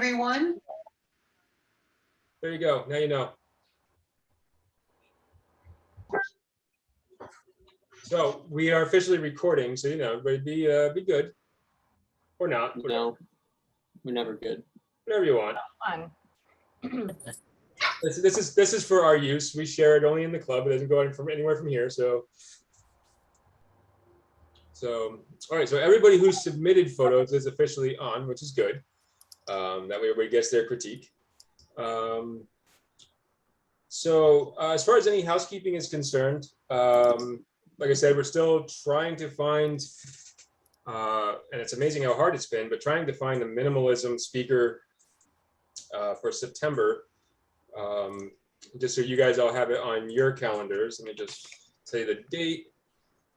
Everyone. There you go. Now you know. So we are officially recording, so everybody be good or not. No, we're never good. Whatever you want. Fun. This is for our use. We share it only in the club. It doesn't go anywhere from here. So all right. So everybody who submitted photos is officially on, which is good. That way everybody gets their critique. So as far as any housekeeping is concerned, like I said, we're still trying to find, and it's amazing how hard it's been, but trying to find a minimalism speaker for September. Just so you guys all have it on your calendars. Let me just tell you the date.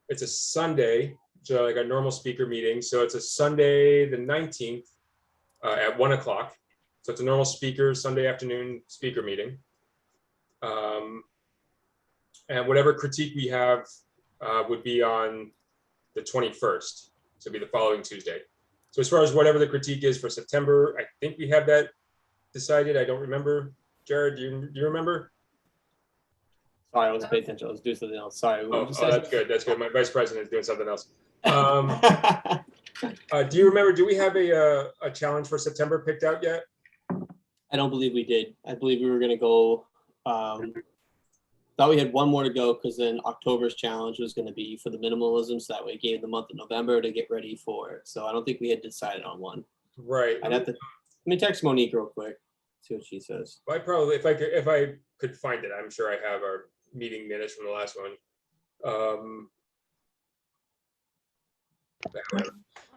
It's a Sunday, so like a normal speaker meeting. So it's a Sunday, the 19th at 1 o'clock. So it's a normal speaker Sunday afternoon speaker meeting. And whatever critique we have would be on the 21st. So it'd be the following Tuesday. So as far as whatever the critique is for September, I think we have that decided. I don't remember. Jared, do you remember? Sorry, I wasn't paying attention. I was doing something else. Sorry. Oh, that's good. That's good. My vice president is doing something else. Do you remember? Do we have a challenge for September picked out yet? I don't believe we did. I believe we were going to go. Thought we had one more to go because then October's challenge was going to be for the minimalism. So that way it gave the month of November to get ready for it. So I don't think we had decided on one. Right. I'd have to. Let me text Monique real quick. See what she says. I probably, if I could find it, I'm sure I have our meeting minutes from the last one.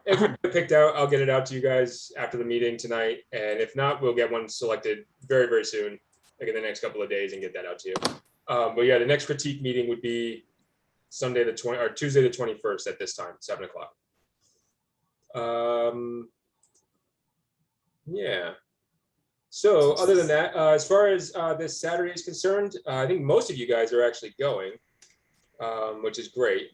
If we picked out, I'll get it out to you guys after the meeting tonight, and if not, we'll get one selected very, very soon, like in the next couple of days, and get that out to you. But yeah, the next critique meeting would be Sunday the 20th or Tuesday the 21st at this time, 7 o'clock. Yeah. So other than that, as far as this Saturday is concerned, I think most of you guys are actually going, which is great.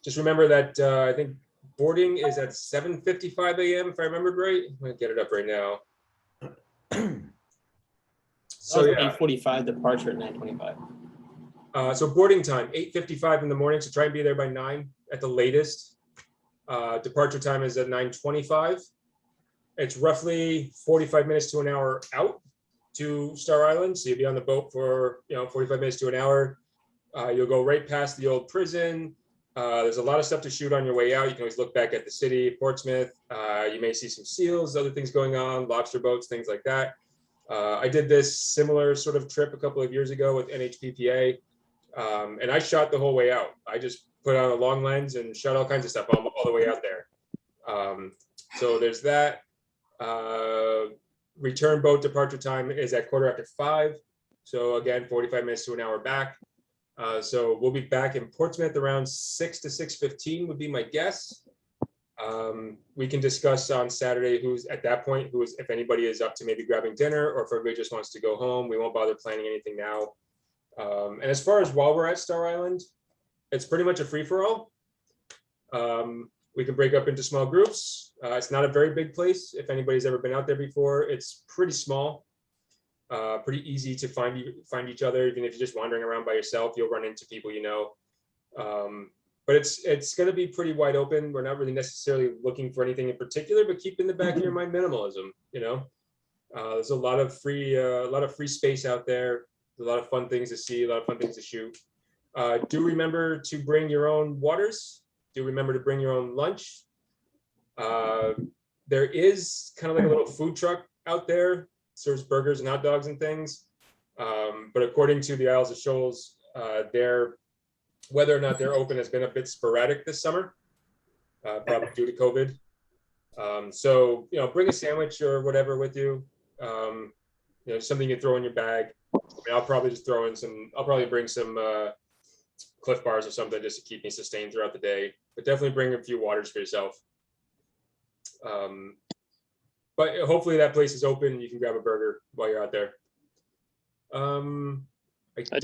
Just remember that I think boarding is at 7:55 a.m. if I remembered right. I'm gonna get it up right now. So yeah, 8:45 departure at 9:25. So boarding time 8:55 in the morning. So try and be there by 9 at the latest. Departure time is at 9:25. It's roughly 45 minutes to an hour out to Star Island. So you'll be on the boat for 45 minutes to an hour. You'll go right past the old prison. There's a lot of stuff to shoot on your way out. You can always look back at the city, Portsmouth. You may see some seals, other things going on, lobster boats, things like that. I did this similar sort of trip a couple of years ago with NHPPA, and I shot the whole way out. I just put on a long lens and shot all kinds of stuff all the way out there. So there's that. Return boat departure time is at 5:15. So again, 45 minutes to an hour back. So we'll be back in Portsmouth around 6 to 6:15 would be my guess. We can discuss on Saturday if anybody is up to maybe grabbing dinner, or if everybody just wants to go home. We won't bother planning anything now. And as far as while we're at Star Island, it's pretty much a free-for-all. We can break up into small groups. It's not a very big place. If anybody's ever been out there before, it's pretty small, pretty easy to find each other. Even if you're just wandering around by yourself, you'll run into people you know. But it's going to be pretty wide open. We're not really necessarily looking for anything in particular, but keep in the back of your mind minimalism. There's a lot of free space out there. There's a lot of fun things to see, a lot of fun things to shoot. Do remember to bring your own waters. Do remember to bring your own lunch. There is kind of like a little food truck out there, serves burgers and hot dogs and things. But according to the Isles of Shoals, whether or not they're open has been a bit sporadic this summer, probably due to COVID. So bring a sandwich or whatever with you. Something you throw in your bag. I'll probably just throw in I'll probably bring some Cliff Bars or something just to keep me sustained throughout the day. But definitely bring a few waters for yourself. But hopefully that place is open and you can grab a burger while you're out there. I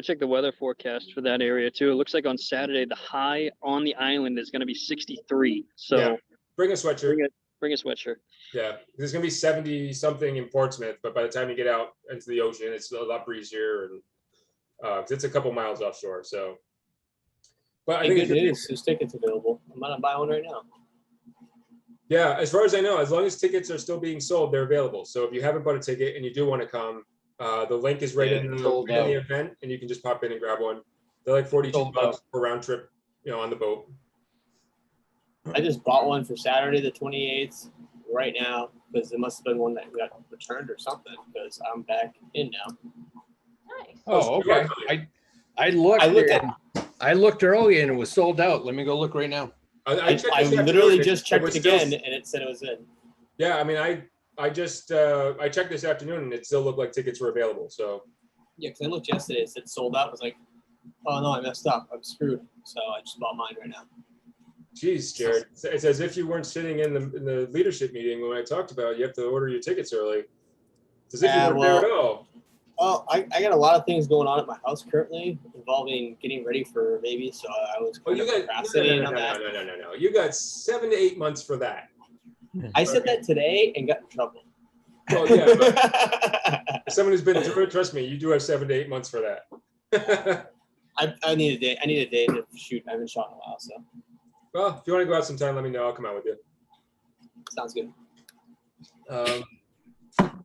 checked the weather forecast for that area too. It looks like on Saturday the high on the island is going to be 63. So yeah, bring a sweatshirt. Bring a sweatshirt. Yeah, there's gonna be 70 something in Portsmouth, but by the time you get out into the ocean, it's a lot breezier and 'cause it's a couple miles offshore. So, but I Hey, think good it's news. There's tickets available. I'm gonna buy one right now. yeah, as far as I know, as long as tickets are still being sold, they're available. So if you haven't bought a ticket and you do want to come, the link is right Yeah, in sold the out. event, and you can just pop in and grab one. They're like 42 Sold bucks out. per round trip, on the boat. I just bought one for Saturday the 28th right now because it must have been one that got returned or something because I'm back in now. Nice. Oh, okay. I looked earlier and it was sold out. Let me go look right now. I checked this literally afternoon, just it checked was still- again and it said it was in. Yeah, I mean, I just I checked this afternoon and it still looked like tickets were available. So Yeah, because I looked yesterday, it said sold out. I was like, oh no, I messed up. I'm screwed. So I just bought mine right now. geez, Jared, it's as if you weren't sitting in the leadership meeting when I talked about you have to order your tickets early. It's as if you weren't there at all. Well, I got a lot of things going on at my house currently involving getting ready for a baby, so I was Oh, kind you of got procrastinating on that. no. You got 7 to 8 months for that. I said that today and got in trouble. Well, yeah, but as someone who's been through it, trust me, you do have 7 to 8 months for that. I need a day. I need a day to shoot. I haven't shot in a while, so Well, if you want to go out sometime, let me know. I'll come out with you. sounds good.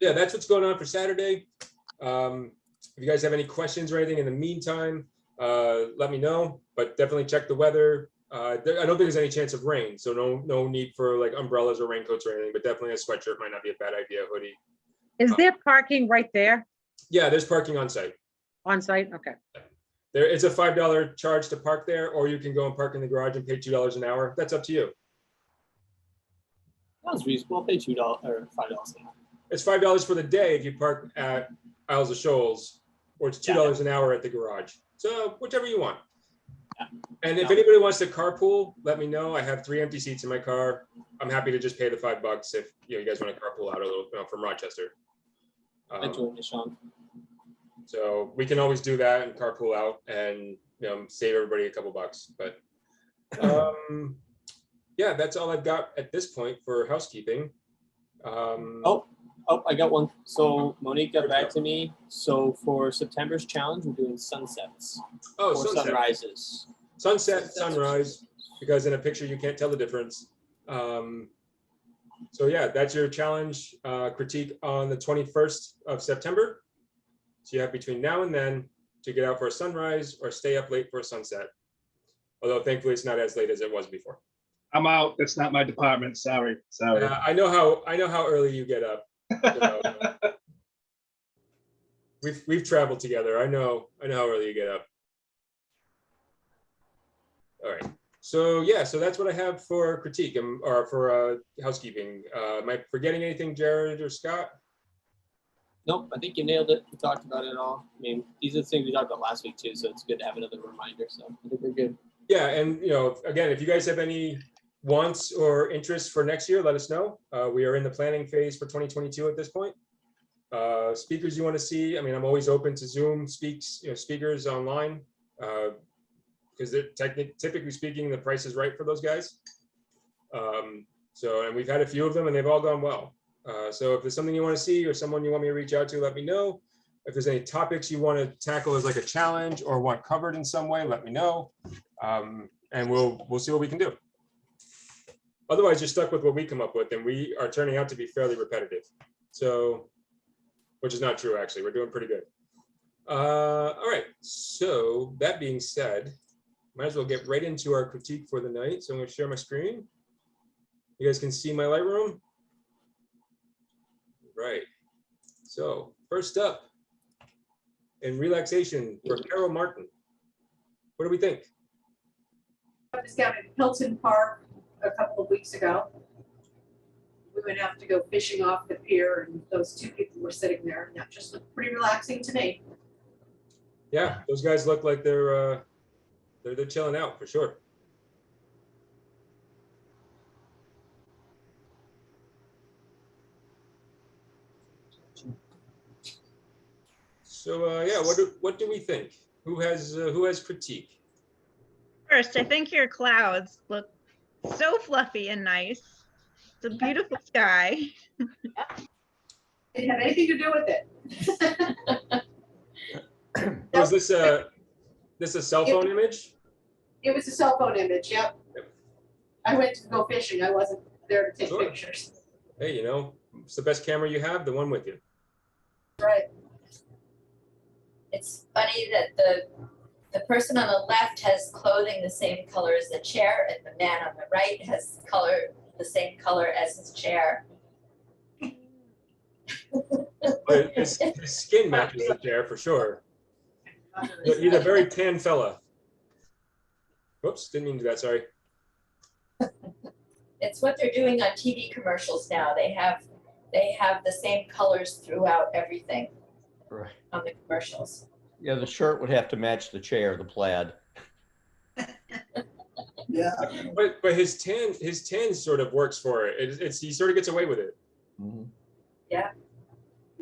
Yeah, that's what's going on for Saturday. If you guys have any questions or anything in the meantime, let me know. But definitely check the weather. I don't think there's any chance of rain, so no need for like umbrellas or raincoats or anything. But definitely a sweatshirt might not be a bad idea. Hoodie. Is there parking right there Yeah, there's parking on site. on site? Okay. There, it's a $5 charge to park there, or you can go and park in the garage and pay $2 an hour. That's up to you. Sounds reasonable. I'll pay $2 or $5 an hour. It's $5 for the day if you park at Isles of Shoals, or it's $2 an hour at the garage. So whichever you want. Yeah. And if anybody wants to carpool, let me know. I have 3 empty seats in my car. I'm happy to just pay the $5 if you guys want to carpool out a little from Rochester. I joined you, Sean. So we can always do that and carpool out and save everybody a couple bucks. But yeah, that's all I've got at this point for housekeeping. Oh, I got one. So Monique got back to me. So for September's challenge, we're doing sunsets Oh, or sunset. sunrises. Sunset, sunrise, because in a picture you can't tell the difference. So yeah, that's your challenge critique on the 21st of September. So you have between now and then to get out for a sunrise or stay up late for a sunset. Although thankfully it's not as late as it was before. I'm out. That's not my department. Sorry. I know how early you get up. So, we've traveled together. I know how early you get up. All right. So yeah, so that's what I have for critique or for housekeeping. Am I forgetting anything, Jared or Scott? Nope, I think you nailed it. We talked about it all. I mean, these are the things we talked about last week too, so it's good to have another reminder. So I think we're good. Yeah, and again, if you guys have any wants or interests for next year, let us know. We are in the planning phase for 2022 at this point. Speakers you want to see? I mean, I'm always open to Zoom speakers online because they're typically speaking, the price is right for those guys. And we've had a few of them, and they've all gone well. So if there's something you want to see or someone you want me to reach out to, let me know. If there's any topics you want to tackle as like a challenge or want covered in some way, let me know. And we'll see what we can do. Otherwise, you're stuck with what we come up with, and we are turning out to be fairly repetitive. So, which is not true, actually. We're doing pretty good. All right. So that being said, might as well get right into our critique for the night. So I'm going to share my screen. You guys can see my Lightroom. Right. So first up, in Relaxation for Carol Martin. What do we think? I was down at Hilton Park a couple of weeks ago. We went out to go fishing off the pier, and those 2 people were sitting there, and that just looked pretty relaxing to me. Yeah, those guys look like they're chilling out for sure. So yeah, what do we think? Who has critique? First, I think your clouds look so fluffy and nice. It's a beautiful sky. Didn't have anything to do with it. Was this a cell phone image? It was a cell phone image, yep. I went to go fishing. I wasn't there to take Sure. pictures. Hey, you know, it's the best camera you have, the one with you. Right. It's funny that the person on the left has clothing the same color as the chair, and the man on the right has the same color as his chair. But his skin matches the chair for sure. He's a very tan fella. Whoops, didn't mean to do that, sorry. It's what they're doing on TV commercials now. They have the same colors throughout everything Right. on the commercials. Yeah, the shirt would have to match the chair, the plaid. Yeah. But his tan sort of works for it. It's he sort of gets away with it. Mhm. Yeah.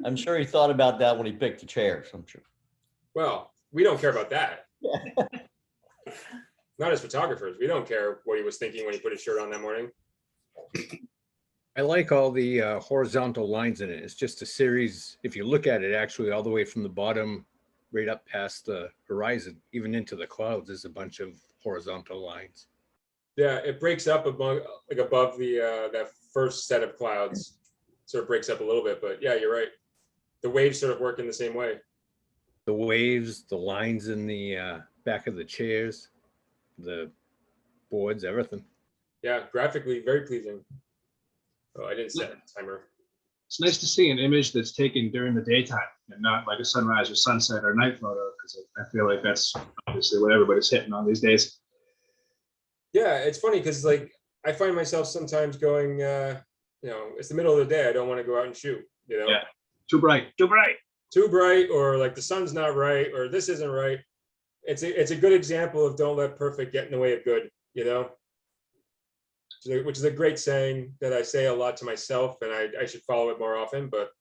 I'm sure he thought about that when he picked the chairs, I'm sure. Well, we don't care about that. Not as photographers. We don't care what he was thinking when he put his shirt on that morning. I like all the horizontal lines in it. It's just a series. If you look at it, actually, all the way from the bottom, right up past the horizon, even into the clouds, there's a bunch of horizontal lines. Yeah, it breaks up above the that first set of clouds. Sort of breaks up a little bit, but yeah, you're right. The waves sort of work in the same way. The waves, the lines in the back of the chairs, the boards, everything. Yeah, graphically very pleasing. Oh, I didn't set a timer. It's nice to see an image that's taken during the daytime and not like a sunrise or sunset or night photo, because I feel like that's obviously what everybody's hitting on these days. Yeah, it's funny because like I find myself sometimes going, you know, it's the middle of the day. I don't want to go out and shoot. You know, Yeah. Too bright, too bright. too bright, or like the sun's not right, or this isn't right. It's a good example of don't let perfect get in the way of good. You know, which is a great saying that I say a lot to myself, and I should follow it more often. But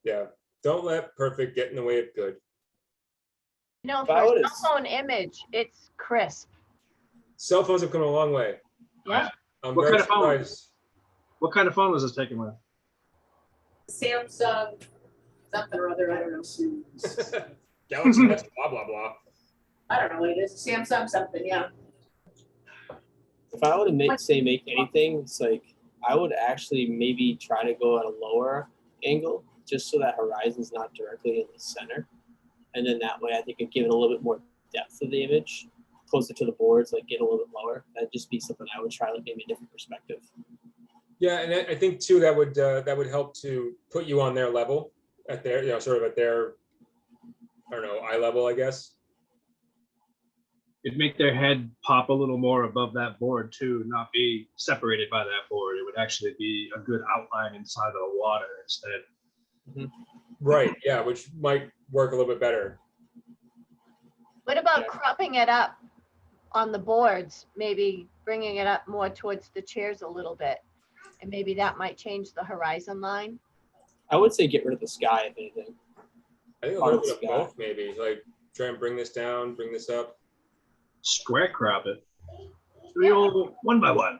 yeah, don't let perfect get in the way of good. No, If for I a would've- cell phone image, it's crisp. Cell phones have come a long way. Yeah. I'm What very kind of phone? surprised. What kind of phone was this taken with? Samsung, something or other, I don't know. Galaxy S, blah blah blah. I don't know what it is. Samsung something, yeah. If I were to make anything, it's like I would actually maybe try to go at a lower angle just so that horizon's not directly in the center. And then that way I think it'd give it a little bit more depth of the image, closer to the boards, like get a little bit lower. That'd just be something I would try, like maybe a different perspective. Yeah, and I think too that would help to put you on their level, at their, you know, sort of at their, I don't know, eye level, I guess. It'd make their head pop a little more above that board too, not be separated by that board. It would actually be a good outline inside of the water instead. Right. Yeah, which might work a little bit better. What about Yeah. cropping it up on the boards, maybe bringing it up more towards the chairs a little bit? And maybe that might change the horizon line. I would say get rid of the sky, if anything. I think a little bit of both, maybe. Like try and bring this down, bring this up. Square crop it. The old 1x1.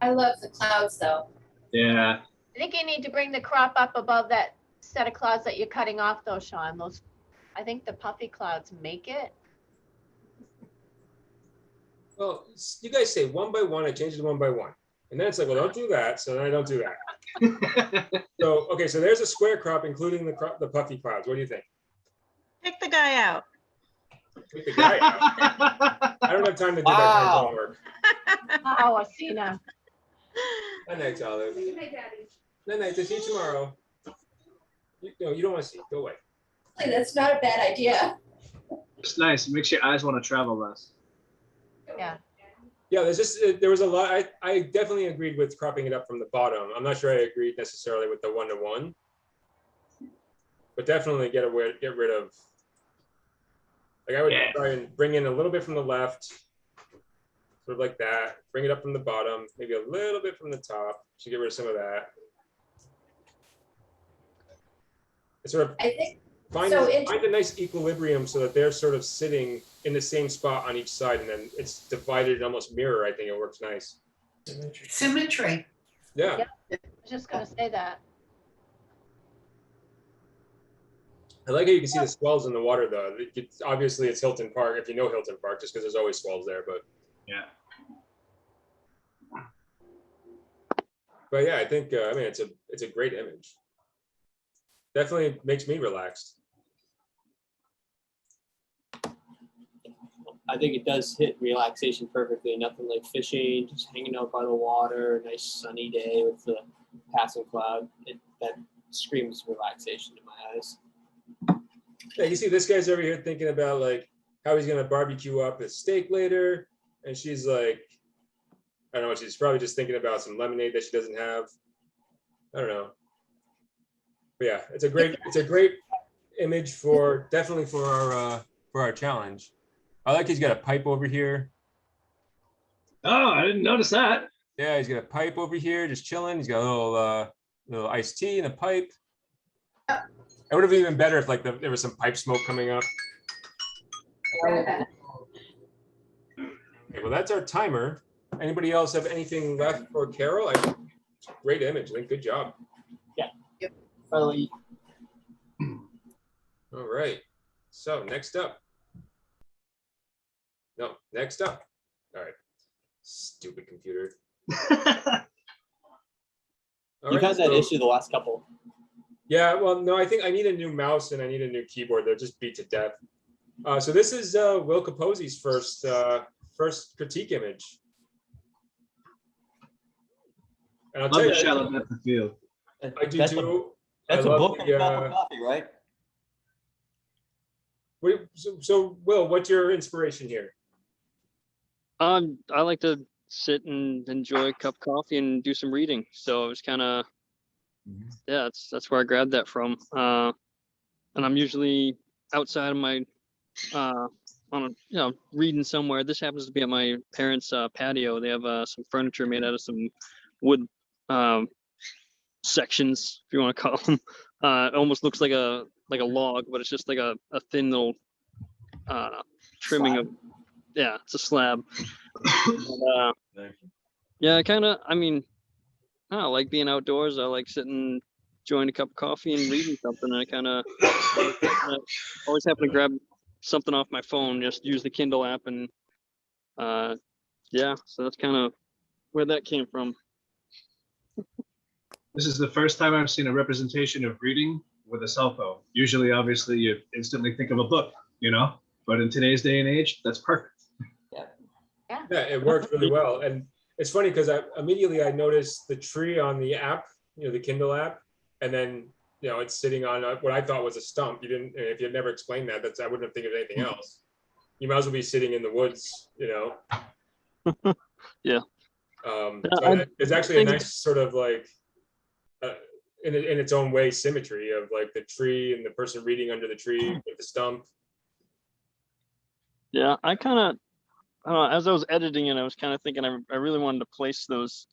I love the clouds though. Yeah. I think you need to bring the crop up above that set of clouds that you're cutting off though, Sean. Those, I think the puffy clouds make it. Well, you guys say 1x1, I changed it to 1x1. And then it's like, well, don't do that. So then I don't do that. So, okay, so there's a square crop, including the puffy clouds. What do you think? Pick the guy out. Pick the guy out. I don't have time to do that kind of homework. Oh, Asina. Night night, Olive. Hey, Daddy. Night night, see you tomorrow. No, you don't want to see. Go away. Hey, that's not a bad idea. It's nice. It makes your eyes want to travel less. Yeah. Yeah, there was a lot. I definitely agreed with cropping it up from the bottom. I'm not sure I agreed necessarily with the 1-to-1, but definitely get rid of. Like I would try and bring in a little bit from the left, sort of like that. Bring it up from the bottom, maybe a little bit from the top to get rid of some of that. And sort of I think find a nice equilibrium so that they're sort of sitting in the same spot on each side, and then it's divided and almost mirror. I think it works nice. Symmetry. Yeah. Yep. I was just gonna say that. I like how you can see the swells in the water, though. Obviously, it's Hilton Park, if you know Hilton Park, just because there's always swells there. Yeah. But yeah, I think I mean it's a great image. Definitely makes me relaxed. I think it does hit relaxation perfectly. Nothing like fishing, just hanging out by the water, nice sunny day with the passing cloud. That screams relaxation in my eyes. Yeah, you see this guy's over here thinking about like how he's gonna barbecue up his steak later, and she's like, I don't know, she's probably just thinking about some lemonade that she doesn't have. I don't know. But yeah, it's a great image for definitely for our challenge. I like he's got a pipe over here. Oh, I didn't notice that. Yeah, he's got a pipe over here, just chilling. He's got a little iced tea and a pipe. It would have been even better if like there was some pipe smoke coming up. Okay, well, that's our timer. Anybody else have anything left for Carol? Great image. I think good job. Yeah. Yep. Finally. All right. So next up. No, next up. All right. Stupid computer. You've had that issue the last couple. Yeah, well, no, I think I need a new mouse and I need a new keyboard. They're just beat to death. So this is Will Capozzi's first critique image. And I'll Love tell the you, shallow depth of field. I do too. That's I a love book and the, a cup of coffee, right? So Will, what's your inspiration here? I like to sit and enjoy a cup of coffee and do some reading. So it was kind of, yeah, that's where I grabbed that from. And I'm usually outside of my, reading somewhere. This happens to be at my parents' patio. They have some furniture made out of some wood sections, if you want to call them. It almost looks like a log, but it's just like a thin little trimming of, yeah, it's a slab. And, yeah, I like being outdoors. I like sitting, enjoying a cup of coffee and reading something. And I kind of always happen to grab something off my phone, just use the Kindle app. And yeah, so that's kind of where that came from. This is the first time I've seen a representation of reading with a cell phone. Usually, obviously, you instantly think of a book, but in today's day and age, that's perfect. Yeah, it worked really well. And it's funny because I immediately noticed the tree on the app, the Kindle app, and then it's sitting on what I thought was a stump. If you had never explained that, I wouldn't have think of anything else. You might as well be sitting in the woods, Yeah. So it's actually a nice sort of like, in its own way, symmetry of like the tree and the person reading under the tree with the stump. Yeah, I kind of, as I was editing it, I was kind of thinking I really wanted to place those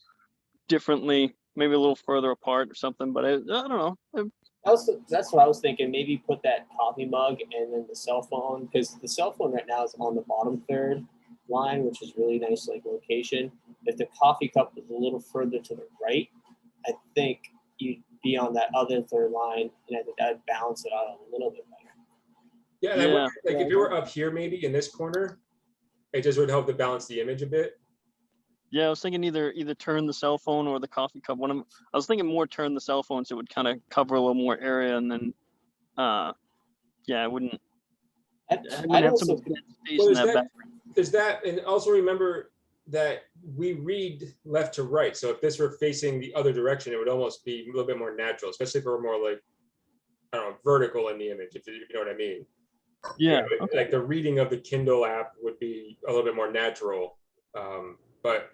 differently, maybe a little further apart or something, but I don't know. That's what I was thinking. Maybe put that coffee mug and then the cell phone, because the cell phone right now is on the bottom third line, which is really nice location. If the coffee cup was a little further to the right, I think you'd be on that other third line, and I think that'd balance it out a little bit better. Yeah, and I wonder, if you were up here, maybe in this corner, it just would help to balance the image a bit. Yeah, I was thinking either turn the cell phone or the coffee cup. I was thinking more turn the cell phone so it would kind of cover a little more area, and then, yeah, I wouldn't. I'd have some space in that background. There's that, and also remember that we read left to right. So if this were facing the other direction, it would almost be a little bit more natural, especially if we're more like, I don't know, vertical in the image, if you know what I mean. Yeah. Okay. Like the reading of the Kindle app would be a little bit more natural. But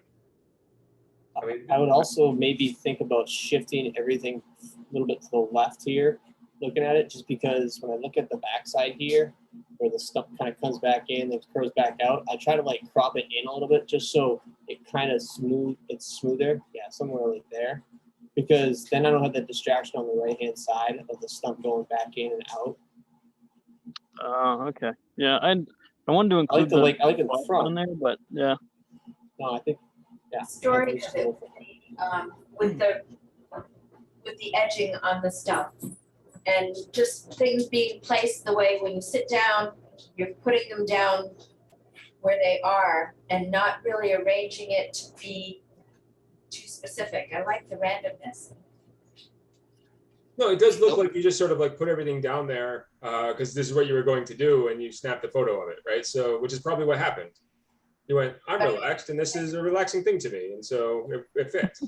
I mean, I would also maybe think about shifting everything a little bit to the left here, looking at it, just because when I look at the backside here, where the stuff kind of comes back in and curves back out, I try to crop it in a little bit just so it kind of it's smoother. Yeah, somewhere like there. Because then I don't have that distraction on the right-hand side of the stump going back in and out. Oh, okay. Yeah, I wanted to include I like the front in there, but yeah. No, I think, yeah. Story of it, with the edging on the stuff. And just things being placed the way when you sit down, you're putting them down where they are and not really arranging it to be too specific. I like the randomness. No, it does look like you just sort of like put everything down there because this is what you were going to do and you snapped a photo of it, right? So, which is probably what happened. You went, I'm relaxed and this is a relaxing thing to me. And so it fits.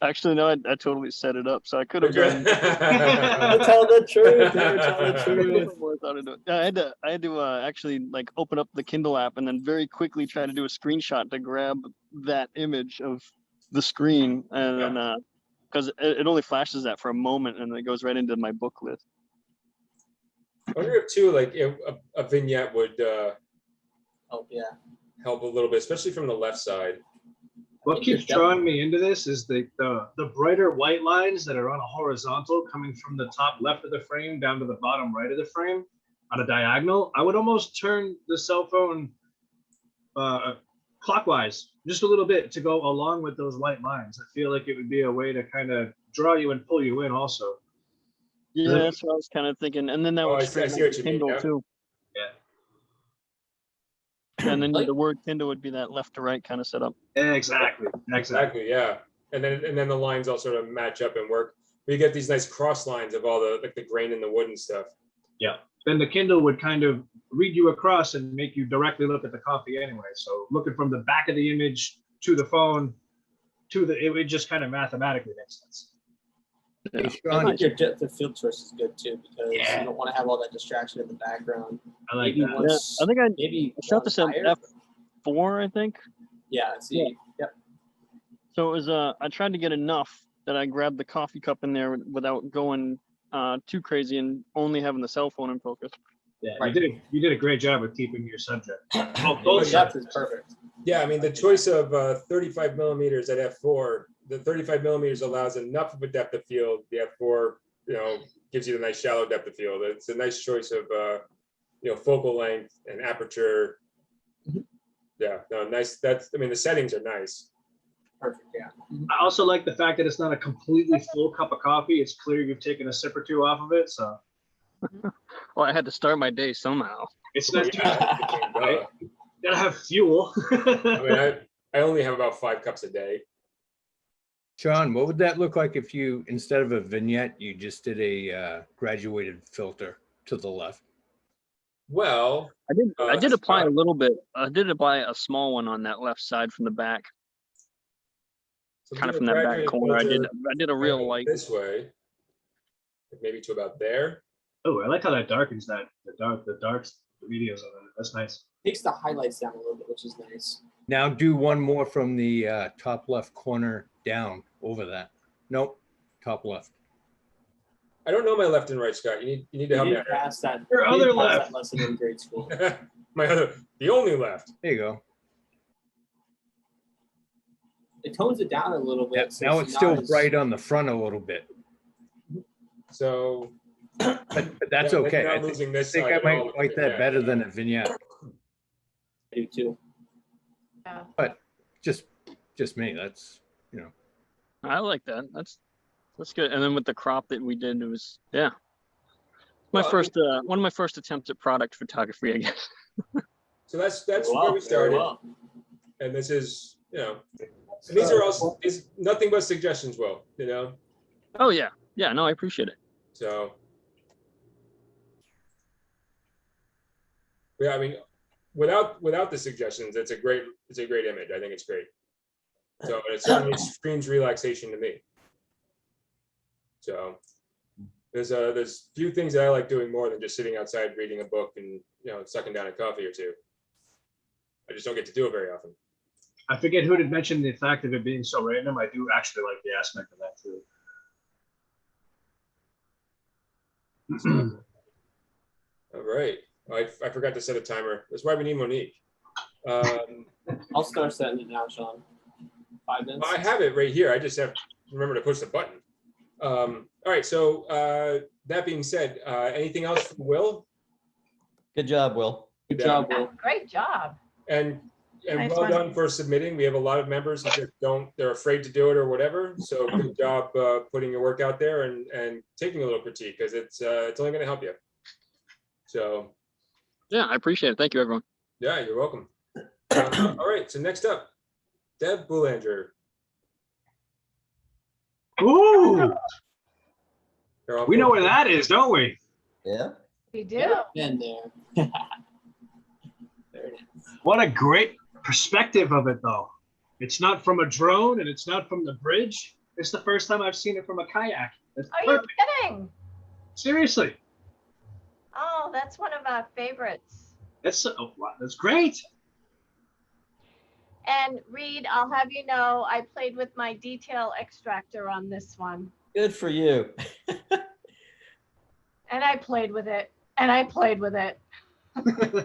Actually, no, I totally set it up, so I could have done. Tell the truth. Never tell the truth. I had to actually like open up the Kindle app and then very quickly try to do a screenshot to grab that image of the screen, and because it only flashes that for a moment and then it goes right into my book list. I wonder if too, like a vignette would Oh yeah. help a little bit, especially from the left side. What keeps drawing me into this is the brighter white lines that are on a horizontal coming from the top left of the frame down to the bottom right of the frame on a diagonal. I would almost turn the cell phone clockwise just a little bit to go along with those white lines. I feel like it would be a way to kind of draw you and pull you in also. Yeah, that's what I was kind of thinking. And then that would straighten out the Kindle too. Yeah. And then the word Kindle would be that left to right kind of setup. Exactly. Yeah. And then the lines all sort of match up and work. We get these nice cross lines of all the like the grain in the wood and stuff. Yeah. Then the Kindle would kind of read you across and make you directly look at the coffee anyway. So looking from the back of the image to the phone it would just kind of mathematically make sense. Yeah. I think your depth of field choice is good too, because you don't want to have all that distraction in the background. I like maybe that. Once, I think I maybe shot this at higher. F4, I think. Yeah, I see. Yep. So it was I tried to get enough that I grabbed the coffee cup in there without going too crazy and only having the cell phone in focus. Yeah, Right. you did a great job of keeping your subject. Both depth is perfect. Yeah, I mean the choice of 35 millimeters at f4, the 35 millimeters allows enough of a depth of field. The f4, gives you the nice shallow depth of field. It's a nice choice of focal length and aperture. Yeah, no, nice. The settings are nice. Perfect. Yeah. I also like the fact that it's not a completely full cup of coffee. It's clear you've taken a sip or two off of it. So. Well, I had to start my day somehow. It's not right? Gotta have fuel. I only have about 5 cups a day. Sean, what would that look like if you, instead of a vignette, you just did a graduated filter to the left? Well, I did apply a little bit. I did apply a small one on that left side from the back, kind of from that back corner. I did a real light this way, maybe to about there. Oh, I like how that darkens that the videos of it. That's nice. Takes the highlights down a little bit, which is nice. Now do one more from the top left corner down over that. Nope, top left. I don't know my left and right, Scott. You need to help me out. Pass that. Your other left. That lesson in grade school. The only left. There you go. It tones it down a little bit. Yeah, so now it's not still as- bright on the front a little bit, So, but that's Yeah, okay. not I losing this think side I at might all. like that Yeah. better than a vignette, I do too. but just me. That's I like that. That's good. And then with the crop that we did, it was one of my first attempts at product photography, I guess. So that's Very where well, we very started, well. and this is and these are all is nothing but suggestions, Will. Oh yeah, no, I appreciate it. So yeah, I mean, without the suggestions, it's a great image. I think it's great. So it certainly screams relaxation to me. So there's few things that I like doing more than just sitting outside reading a book and sucking down a coffee or two. I just don't get to do it very often. I forget who did mention the fact of it being so random. I do actually like the aspect of that too. All right. I forgot to set a timer. That's why we need Monique. I'll start setting it now, Sean. 5 minutes. I have it right here. I just have to remember to push the button. All right. So that being said, anything else from Will? Good job, Will. Good job, Will. Great job. And And Nice well one. done for submitting. We have a lot of members who just they're afraid to do it or whatever. So good job putting your work out there and taking a little critique, because it's only going to help you. So Yeah, I appreciate it. Thank you, everyone. yeah, you're welcome. All right, so next up, Deb Boulanger. Ooh, You're all we know for- where that is, don't we? Yeah. We do. Been there. There it is. What a great perspective of it, though. It's not from a drone and it's not from the bridge. It's the first time I've seen it from a kayak. That's Are you perfect. kidding? Seriously. Oh, that's one of our favorites. That's great. And Reed, I'll have you know, I played with my detail extractor on this one. Good for you. And I played with it. And I played with it.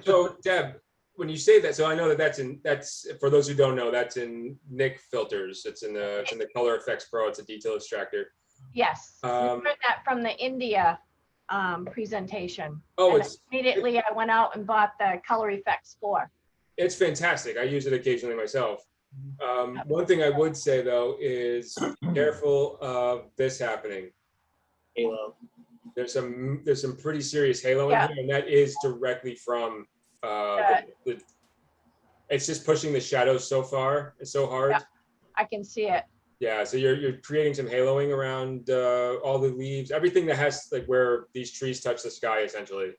So Deb, when you say that, so I know that's for those who don't know, that's in Nick filters. It's in the Color Effects Pro. It's a detail extractor. Yes. We Um, learned that from the India presentation. Oh, And immediately I went out and bought the Color Effects 4. it's fantastic. I use it occasionally myself. One thing I would say though is be careful of this happening. Halo. There's some pretty serious halo in Yeah. here, and that is directly from it's just pushing the shadows so far and so hard. Yeah. I can see it. Yeah, so you're creating some haloing around all the leaves, everything that has like where these trees touch the sky, essentially.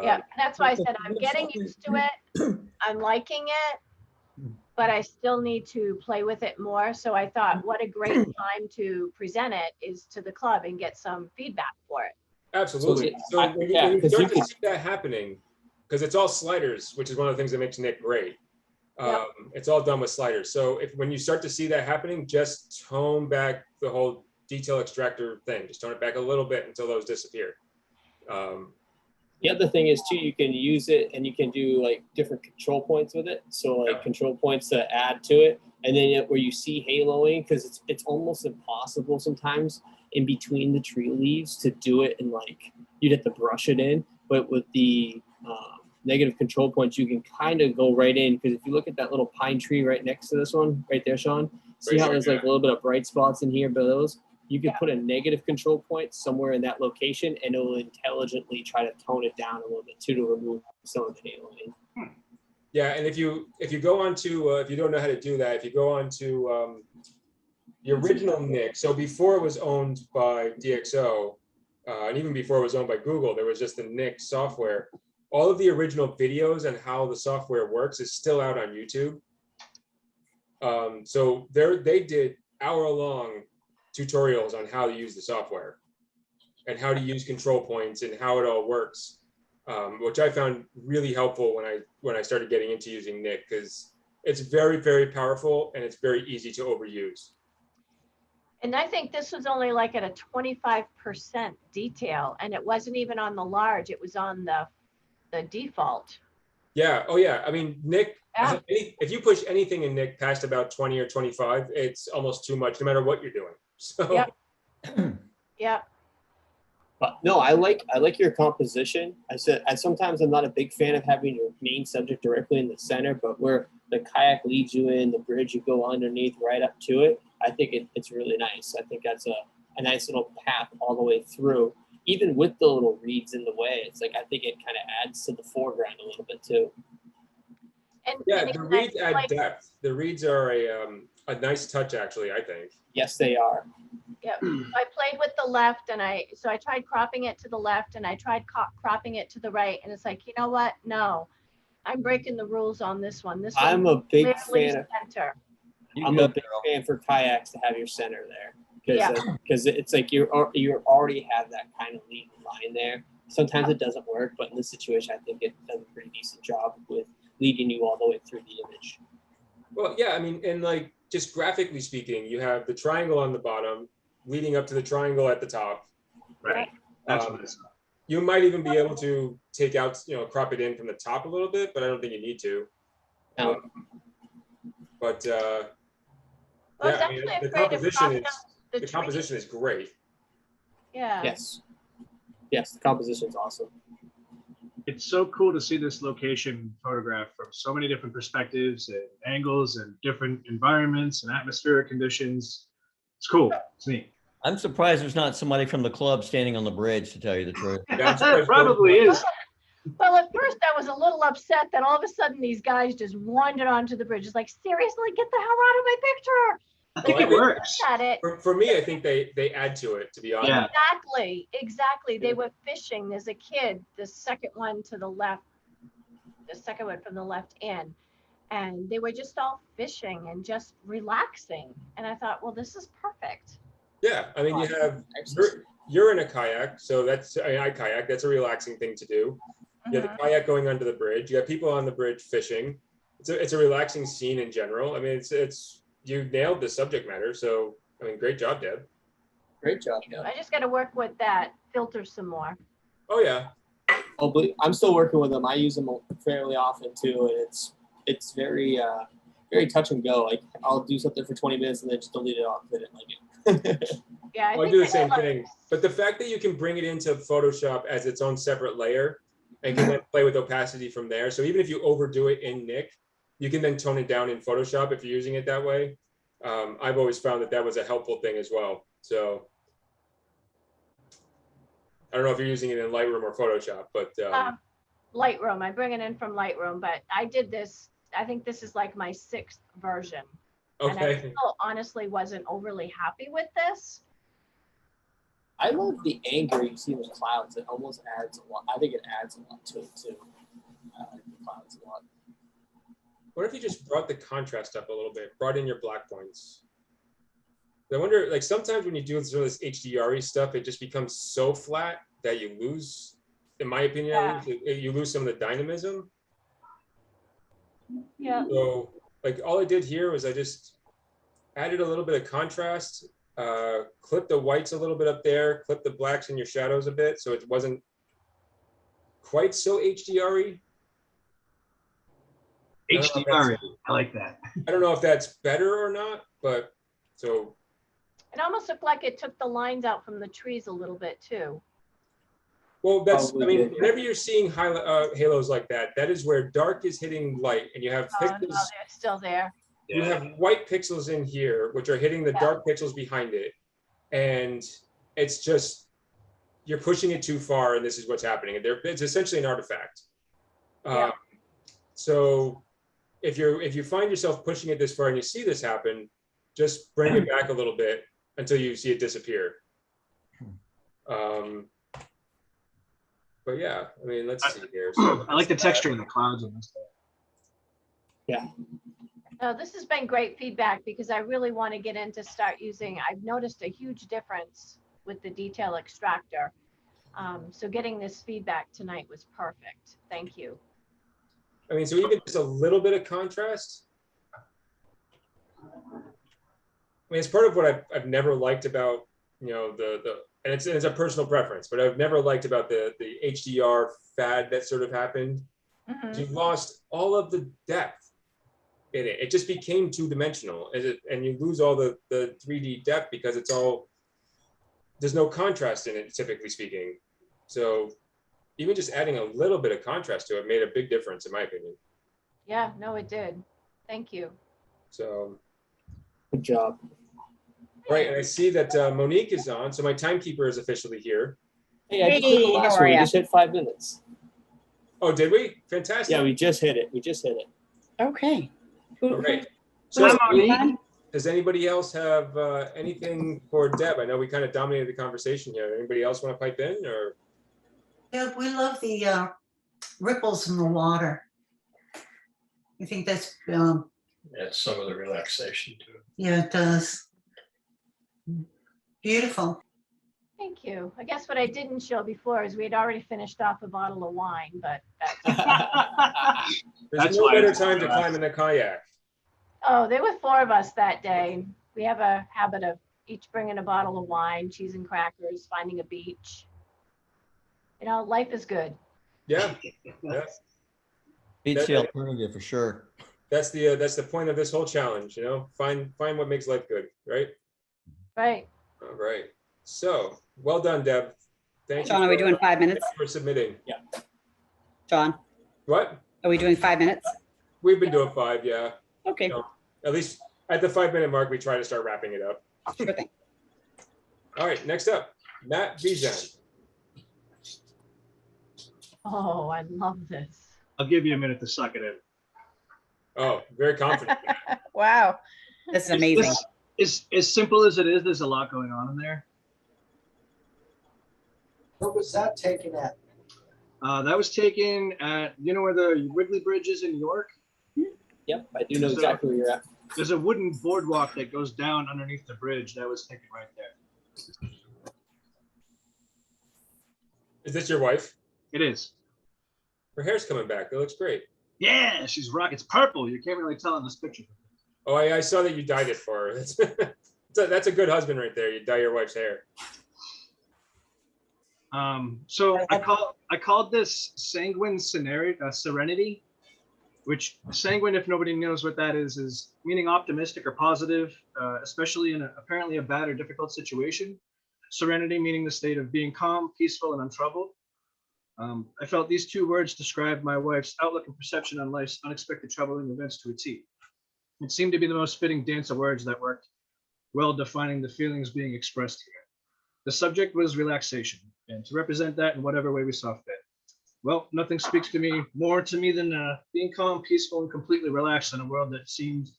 Yeah, and that's why I said I'm getting used to it. I'm liking it, but I still need to play with it more. So I thought, what a great time to present it is to the club and get some feedback for it. Absolutely. So when you, yeah, when you 'cause you start to could- see that happening, because it's all sliders, which is one of the things that makes Nick great. Yep. It's all done with sliders. So when you start to see that happening, just tone back the whole detail extractor thing. Just tone it back a little bit until those disappear. The other thing is too, you can use it and you can do like different control points with it. So like Yeah. control points to add to it, and then where you see haloing, because it's almost impossible sometimes in between the tree leaves to do it, and like you'd have to brush it in. But with the negative control points, you can kind of go right in, because if you look at that little pine tree right next to this one, right there, Sean, see Right how there, there's like yeah. a little bit of bright spots in here, but those. You could Yeah. put a negative control point somewhere in that location, and it will intelligently try to tone it down a little bit too, to remove some of the haloing. Yeah, and if you go on to if you don't know how to do that, if you go on to the original Nick, so before it was owned by DxO, and even before it was owned by Google, there was just the Nick software. All of the original videos and how the software works is still out on YouTube. So they did hour-long tutorials on how to use the software and how to use control points and how it all works, which I found really helpful when I started getting into using Nick, because it's very, very powerful and it's very easy to overuse. And I think this was only like at a 25% detail, and it wasn't even on the large, it was on the default. Yeah. Oh yeah. I mean, Nick, Yeah. if you push anything in Nick past about 20 or 25, it's almost too much, no matter what you're doing. So Yep. Yeah. But no, I like your composition. Sometimes I'm not a big fan of having your main subject directly in the center, but where the kayak leads you in, the bridge you go underneath right up to it, I think it's really nice. I think that's a nice little path all the way through, even with the little reeds in the way. It's like I think it kind of adds to the foreground a little bit too. And yeah, and the even reeds I add like- depth. The reeds are a nice touch, actually, I think. Yes, they are. Yeah, I played with the left, and I tried cropping it to the left, and I tried cropping it to the right, and it's like, you know what? No, I'm breaking the rules on this one. This I'm one a big clearly fan of. center. I'm a big fan for kayaks to have your center there, because it's like you already have that kind of lead line there. Sometimes it doesn't work, but in this situation, I think it does a pretty decent job with leading you all the way through the image. Well, yeah, I mean, and like just graphically speaking, you have the triangle on the bottom leading up to the triangle at the top. Right. That's what I saw. You might even be able to take out, crop it in from the top a little bit, but I don't think you need to. No. But I was yeah, I mean, actually the afraid of composition cropping is out the the tree. composition is great. Yeah. Yes, the composition's awesome. it's so cool to see this location photographed from so many different perspectives and angles and different environments and atmospheric conditions. It's cool. It's neat. I'm surprised there's not somebody from the club standing on the bridge, to tell you the truth. It probably is. Well, at first I was a little upset that all of a sudden these guys just wandered onto the bridge. It's like, seriously, get the hell out of my picture. I think it works. At it. For me, I think they add to it, to be honest. Yeah. Exactly. They were fishing. There's a kid, the second one to the left, the second one from the left in, and they were just all fishing and just relaxing. And I thought, well, this is perfect. Yeah, I mean, you're in a kayak, so that's, I kayak, that's a relaxing thing to do. You have the kayak going under the bridge. You have people on the bridge fishing. It's a relaxing scene in general. I mean, it's you nailed the subject matter. So, I mean, great job, Deb. Great job, yeah. I just got to work with that filter some more. Oh yeah. Oh, but I'm still working with them. I use them fairly often too, and it's very very touch and go. Like I'll do something for 20 minutes and then just delete it off if I didn't like it. Yeah, I do the same thing. But the fact that you can bring it into Photoshop as its own separate layer and can then play with opacity from there. So even if you overdo it in Nick, you can then tone it down in Photoshop if you're using it that way. I've always found that was a helpful thing as well. So I don't know if you're using it in Lightroom or Photoshop, but Lightroom. I bring it in from Lightroom, but I did this. I think this is like my 6th version. And I still honestly wasn't overly happy with this. I love the anger you see in the clouds. It almost adds a lot. I think it adds a lot to it too. I like the clouds a lot. What if you just brought the contrast up a little bit, brought in your black points? I wonder, like sometimes when you do some of this HDR-y stuff, it just becomes so flat that you lose, in my opinion, at least, you lose some of the dynamism. Yeah. So like all I did here was I just added a little bit of contrast, clipped the whites a little bit up there, clipped the blacks in your shadows a bit, so it wasn't quite so HDR-y. HDR, I like that. I don't know if that's better or not, but so. It almost looked like it took the lines out from the trees a little bit too. Well, that's, I mean, whenever you're seeing halos like that, that is where dark is hitting light and you have pixels. No, they're still there. You have white pixels in here, which are hitting the dark pixels behind it. And it's just, you're pushing it too far and this is what's happening. It's essentially an artifact. So if you find yourself pushing it this far and you see this happen, just bring it back a little bit until you see it disappear. But yeah, I mean, let's see here. So, I like the texture in the clouds on this. Yeah. No, this has been great feedback because I really want to get into start using, I've noticed a huge difference with the detail extractor. So getting this feedback tonight was perfect. Thank you. I mean, so even just a little bit of contrast. I mean, it's part of what I've never liked about, you know, and it's a personal preference, but I've never liked about the HDR fad that sort of happened. You've lost all of the depth in it. It just became two-dimensional, and you lose all the 3D depth because it's all, there's no contrast in it, typically speaking. So even just adding a little bit of contrast to it made a big difference, in my opinion. Yeah, no, it did. Thank you. So. Good job. Right, and I see that Monique is on, so my timekeeper is officially here. Hey, I just hit the last one. We just hit 5 minutes. Oh, did we? Fantastic. Yeah, we just hit it. Okay. All right. So, does anybody else have anything for Deb? I know we kind of dominated the conversation here. Anybody else want to pipe in, or? Yeah, we love the ripples in the water. I think that's That's some of the relaxation too. yeah, it does. Beautiful. Thank you. I guess what I didn't show before is we had already finished off a bottle of wine, but There's no better time to climb in a kayak. oh, there were 4 of us that day. We have a habit of each bringing a bottle of wine, cheese and crackers, finding a beach. You know, life is good. Yeah. Beats the alternative for sure. That's the point of this whole challenge, you know, find what makes life good, right? Right. All right. So well done, Deb. Thank you. John, are we doing 5 minutes? For submitting. Yeah. John, What? are we doing 5 minutes? We've been doing 5, yeah. Okay, No, at least at the 5-minute mark, we try to start wrapping it up. sure thing. All right, next up, Matt Bizan. Oh, I love this. I'll give you a minute to suck it in. Oh, very confident. Wow. This is amazing. It's as simple as it is. There's a lot going on in there. What was that taken at? That was taken at, you know where the Wrigley Bridge is in New York? Yep, I do know exactly where you're at. There's a wooden boardwalk that goes down underneath the bridge. That was taken right there. Is this your wife? It is. Her hair's coming back. It looks great. Yeah, she's rock. It's purple. You can't really tell in this picture. Oh, I saw that you dyed it for her. That's a good husband right there. You dye your wife's hair. So I called this sanguine serenity, which sanguine, if nobody knows what that is meaning optimistic or positive, especially in apparently a bad or difficult situation. Serenity meaning the state of being calm, peaceful, and untroubled. I felt these two words described my wife's outlook and perception on life's unexpected troubling events to a T. It seemed to be the most fitting dance of words that worked well, defining the feelings being expressed here. The subject was relaxation, and to represent that in whatever way we saw fit. Well, nothing speaks more to me than being calm, peaceful, and completely relaxed in a world that seemed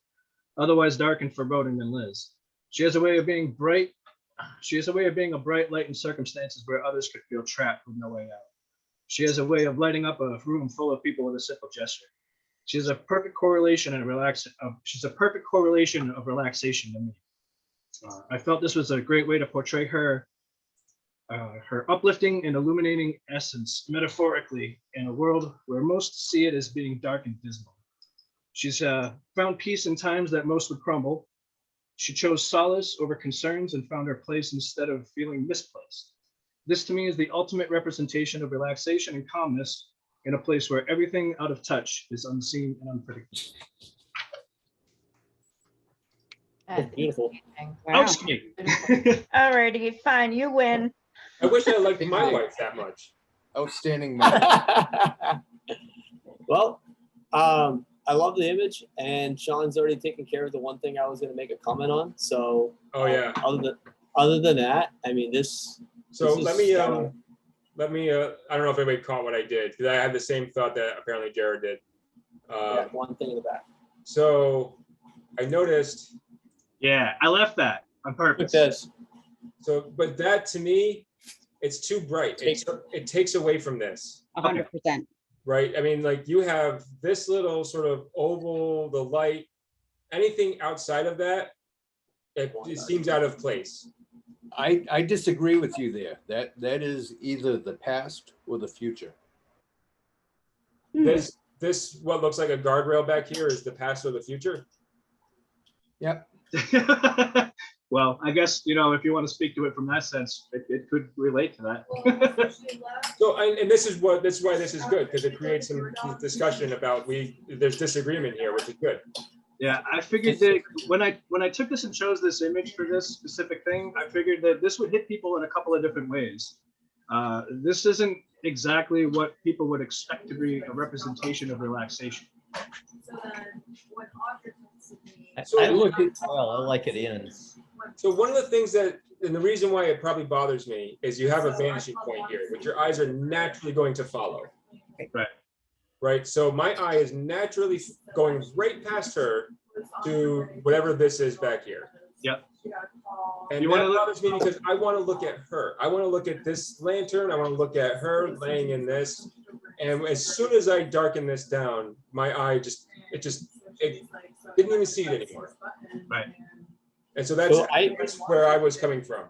otherwise dark and foreboding than Liz. She has a way of being bright. She has a way of being a bright light in circumstances where others could feel trapped with no way out. She has a way of lighting up a room full of people with a simple gesture. She has a perfect correlation she's a perfect correlation of relaxation to me. I felt this was a great way to portray her uplifting and illuminating essence metaphorically in a world where most see it as being dark and dismal. She's found peace in times that most would crumble. She chose solace over concerns and found her place instead of feeling misplaced. This to me is the ultimate representation of relaxation and calmness in a place where everything out of touch is unseen and unpredictable. That's Beautiful. Wow. Alrighty, fine, you win. I wish I liked my wife that much. Outstanding. Well, I love the image, and Sean's already taken care of the one thing I was going to make a comment on. So, Oh yeah. Other than that, I mean, this. So this let is, me. I don't know if anybody caught what I did, because I had the same thought that apparently Jared did. yeah, one thing in the back. So I noticed. Yeah, I left that on purpose. It does. So, but that to me, it's too bright. It takes away from this. 100%. Right. I mean, like you have this little sort of oval, the light, anything outside of that, it seems out of place. I disagree with you there. That is either the past or the future. This what looks like a guardrail back here is the past or the future. Yep. Well, I guess, if you want to speak to it from that sense, it could relate to that. So, and this is why this is good, because it creates some discussion about there's disagreement here, which is good. Yeah, I figured that when I took this and chose this image for this specific thing, I figured that this would hit people in a couple of different ways. This isn't exactly what people would expect to be a representation of relaxation. I like it in. So one of the things and the reason why it probably bothers me is you have a vanishing point here, which your eyes are naturally going to follow. Right. Right. So my eye is naturally going right past her to whatever this is back here. Yep. And that bothers me because I want to look at her. I want to look at this lantern. I want to look at her laying in this. And as soon as I darken this down, my eye it didn't even see it anymore. Right. And so that's where I was coming from.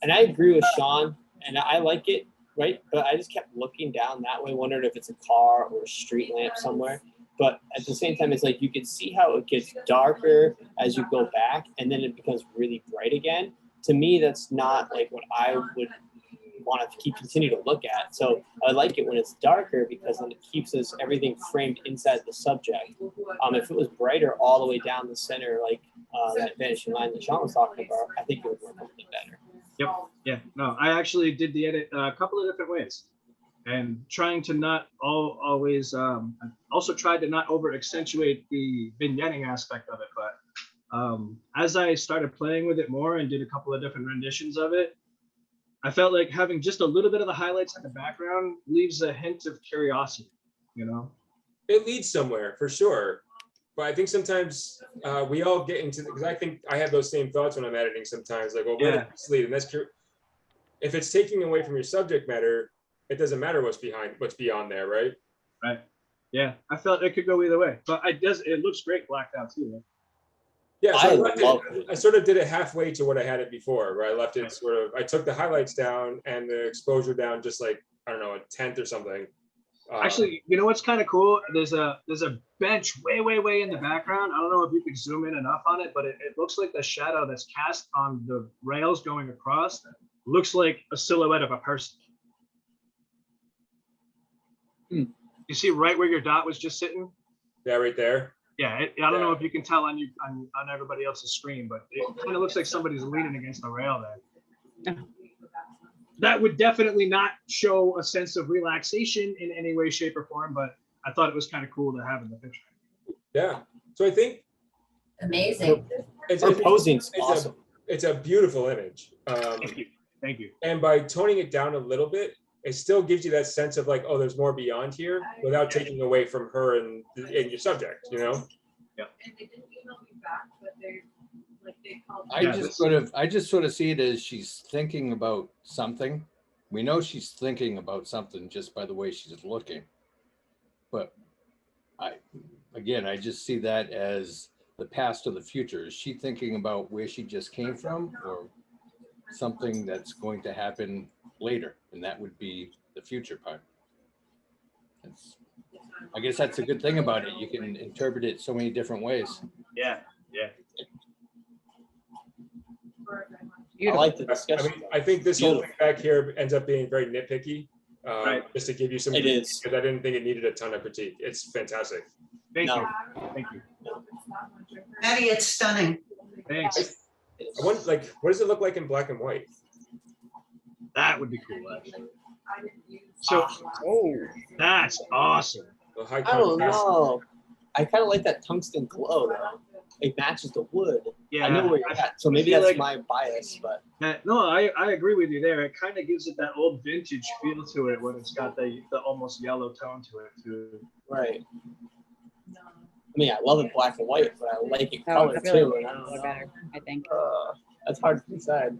And I agree with Sean, and I like it, right? But I just kept looking down that way, wondering if it's a car or a street lamp somewhere. But at the same time, it's like you can see how it gets darker as you go back, and then it becomes really bright again. To me, that's not like what I would want to continue to look at. So I like it when it's darker because then it keeps everything framed inside the subject. If it was brighter all the way down the center, like that vanishing line that Sean was talking about, I think it would work a little bit better. Yep. Yeah. No, I actually did the edit a couple of different ways. and trying to not always, also tried to not over accentuate the vignetting aspect of it. But as I started playing with it more and did a couple of different renditions of it, I felt like having just a little bit of the highlights in the background leaves a hint of curiosity, you know? It leads somewhere for sure. But I think sometimes we all get into, because I think I have those same thoughts when I'm editing sometimes, like, well, where did this lead? And that's if it's taking away from your subject matter, it doesn't matter what's beyond there, right? Right. Yeah, I felt it could go either way, but it looks great blacked out too. Right? Yeah, so I sort of did it halfway to what I had it before, where I left it sort of, I took the highlights down and the exposure down just like, I don't know, a tenth or something. Actually, you know what's kind of cool? There's a bench way in the background. I don't know if you could zoom in enough on it, but it looks like the shadow that's cast on the rails going across looks like a silhouette of a person. You see right where your dot was just sitting? Yeah, right there. Yeah, I don't know if you can tell on everybody else's screen, but it kind of looks like somebody's leaning against the rail there. That would definitely not show a sense of relaxation in any way, shape, or form, but I thought it was kind of cool to have in the picture. Yeah, so I think amazing. Posing's awesome. It's a beautiful image. Thank you. And by toning it down a little bit, it still gives you that sense of like, oh, there's more beyond here, without taking away from her and your subject, you know? Yeah. And they didn't email me back, but they called. I just sort of see it as she's thinking about something. We know she's thinking about something just by the way she's looking. But I just see that as the past or the future. Is she thinking about where she just came from, or something that's going to happen later? And that would be the future part. I guess that's a good thing about it. You can interpret it so many different ways. Yeah, yeah. I like the discussion. I mean, I think this whole thing back here ends up being very nitpicky, just to give you some. It is. Because I didn't think it needed a ton of critique. It's fantastic. Thank you. Thank you. Maddie, it's stunning. Thanks. I wonder, like, what does it look like in black and white? That would be cool, actually. So, that's awesome. I don't know. I kind of like that tungsten glow, though. It matches the wood. Yeah, I know where you're at, so maybe that's my bias, but. No, I agree with you there. It kind of gives it that old vintage feel to it when it's got the almost yellow tone to it, too. Right. I mean, I love it black and white, but I like it colored too. And I don't know. Better, I think. That's hard to decide.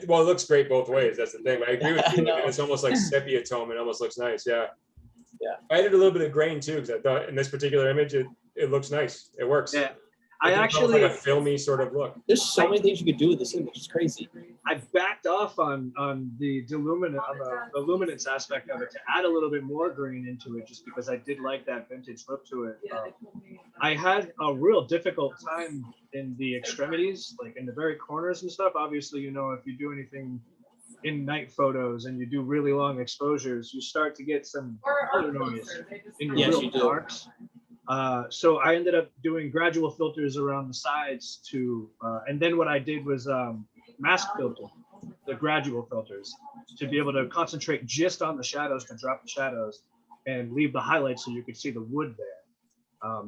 Well, it looks great both ways. That's the thing. But I agree with you. It's almost like sepia tone. It almost looks nice. Yeah. Yeah. I added a little bit of grain too, because I thought in this particular image, it looks nice. It works. Yeah. I actually like a filmy sort of look. There's so many things you could do with this image. It's crazy. I backed off on the luminance aspect of it to add a little bit more green into it, just because I did like that vintage look to it. I had a real difficult time in the extremities, like in the very corners and stuff. Obviously, you know, if you do anything in night photos and you do really long exposures, you start to get some color noise in your real darks. So I ended up doing gradual filters around the sides and then what I did was mask filter, the gradual filters, to be able to concentrate just on the shadows, to drop the shadows and leave the highlights so you could see the wood there.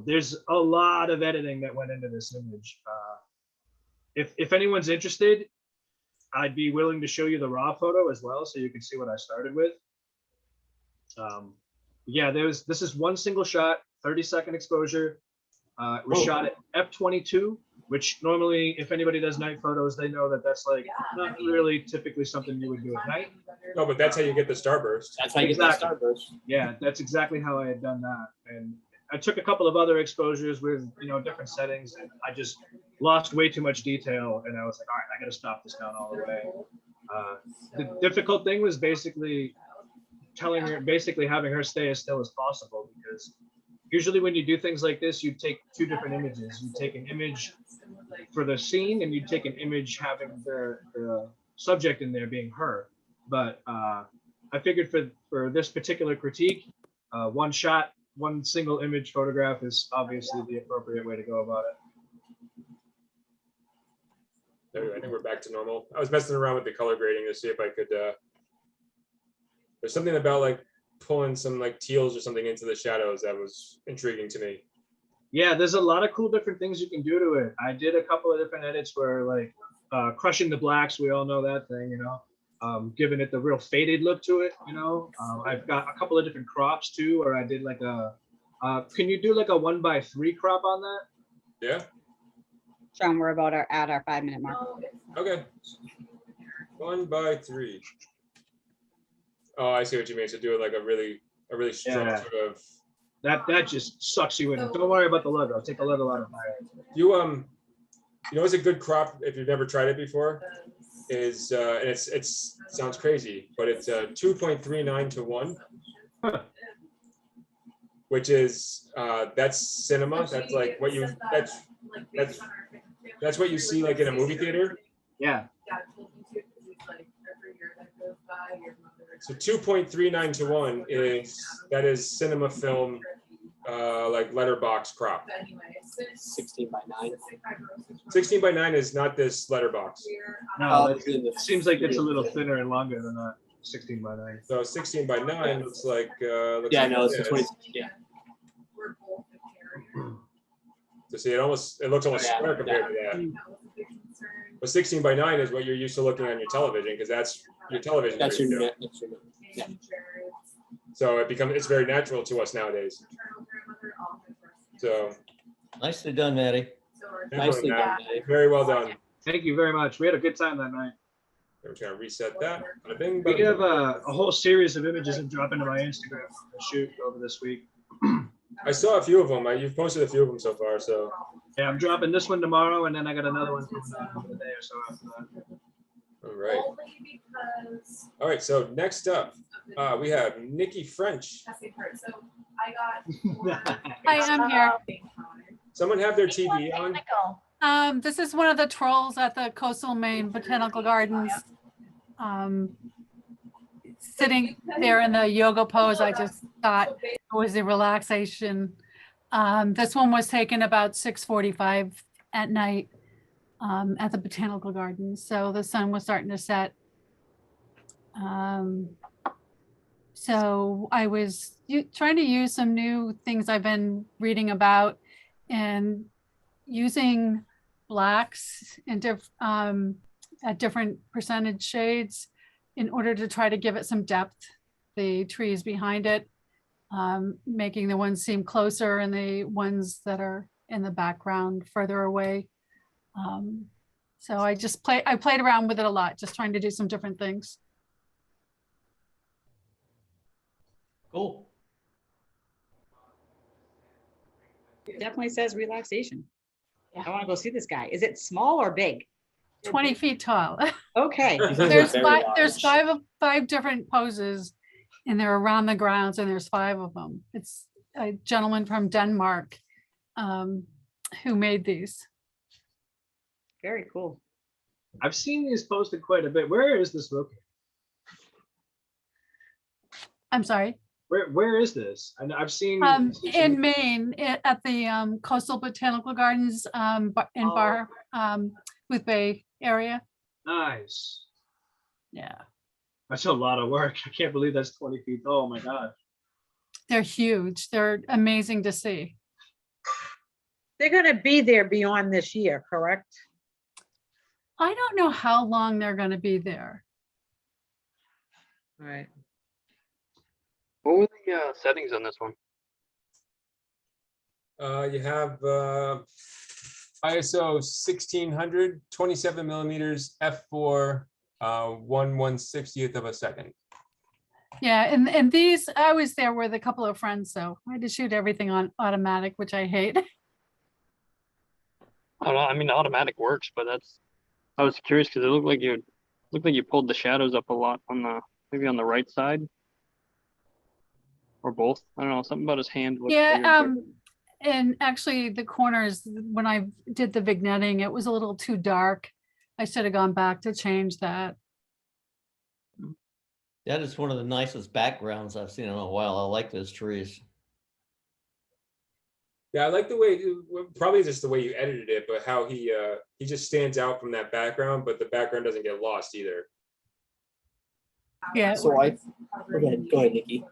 There's a lot of editing that went into this image. If anyone's interested, I'd be willing to show you the raw photo as well, so you can see what I started with. Yeah, this is one single shot, 30-second exposure. It was shot at f/22, which normally, if anybody does night photos, they know that that's like not really typically something you would do at night. No, but that's how you get the starburst. That's how you get the starburst. Yeah, that's exactly how I had done that. And I took a couple of other exposures with, you know, different settings, and I just lost way too much detail. And I was like, all right, I got to stop this down all the way. The difficult thing was basically having her stay as still as possible, because usually when you do things like this, you take two different images. You take an image for the scene, and you take an image having the subject in there being her. But I figured for this particular critique, one shot, one single image photograph is obviously the appropriate way to go about it. There, I think we're back to normal. I was messing around with the color grading to see if I could There's something about like pulling some like teals or something into the shadows that was intriguing to me. Yeah, there's a lot of cool different things you can do to it. I did a couple of different edits where like crushing the blacks, we all know that thing, you know, giving it the real faded look to it, you know. I've got a couple of different crops too, or I did like a, can you do like a 1:3 crop on that? Yeah. Sean, we're about at our 5-minute mark. Okay. 1:3. Oh, I see what you mean. So do it like a really strong Yeah. sort of. That just sucks you in. Don't worry about the logo. Take the logo out of my. You you know, it's a good crop if you've never tried it before. Is and it's sounds crazy, but it's 2.39 to 1, which is that's cinema. That's like what you that's what you see like in a movie theater. Yeah. So 2.39 to 1 is cinema film, like letterbox crop. 16:9. 16:9 is not this letterbox. No, it seems like it's a little thinner and longer than that. 16:9. So 16:9 looks like. Yeah, like no, it's this. 20. Yeah. So see, it looks almost Yeah, square compared to that. But 16:9 is what you're used to looking on your television, because that's your television. That's your radio. net. That's your net. Yeah. So it's very natural to us nowadays. So Nicely done, Maddie. Nicely done, Matt. Maddie. Very well done. Thank you very much. We had a good time that night. I'm just gonna reset that. Bada bing, We bada have bing. a whole series of images and drop into my Instagram to shoot over this week. I saw a few of them. You've posted a few of them so far. So Yeah, I'm dropping this one tomorrow, and then I got another one coming out in a day or so after that. all right. All right. So next up, we have Nikki French. Hi, I'm here. Someone have their TV on. This is one of the trolls at the Coastal Maine Botanical Gardens. Sitting there in the yoga pose, I just thought it was a relaxation. This one was taken about 6:45 at night at the Botanical Gardens. So the sun was starting to set. So I was trying to use some new things I've been reading about and using blacks and at different percentage shades in order to try to give it some depth, the trees behind it, making the ones seem closer and the ones that are in the background further away. So I played around with it a lot, just trying to do some different things. Cool. It definitely says relaxation. I want to go see this guy. Is it small or big? 20 feet tall. Okay. There's five different poses and they're around the grounds and there's 5 of them. It's a gentleman from Denmark who made these. Very cool. I've seen these posted quite a bit. Where is this located? I'm sorry. Where is this? And I've seen In Maine at the Coastal Botanical Gardens in Bar with Bay area. Nice. Yeah. That's a lot of work. I can't believe that's 20 feet tall. Oh my God. They're huge. They're amazing to see. They're gonna be there beyond this year, correct? I don't know how long they're going to be there. All right. What were the settings on this one? You have ISO 1600, 27 millimeters, f4, 1/160th of a second. Yeah, and these, I was there with a couple of friends, so I had to shoot everything on automatic, which I hate. I don't know. I mean, automatic works, but I was curious because it looked like you pulled the shadows up a lot on maybe on the right side or both. I don't know. Something about his hand. Yeah, and actually the corners, when I did the vignetting, it was a little too dark. I should have gone back to change that. That is one of the nicest backgrounds I've seen in a while. I like those trees. Yeah, I like the way, probably just the way you edited it, but how he just stands out from that background, but the background doesn't get lost either. Yeah. So I, go ahead, Nikki.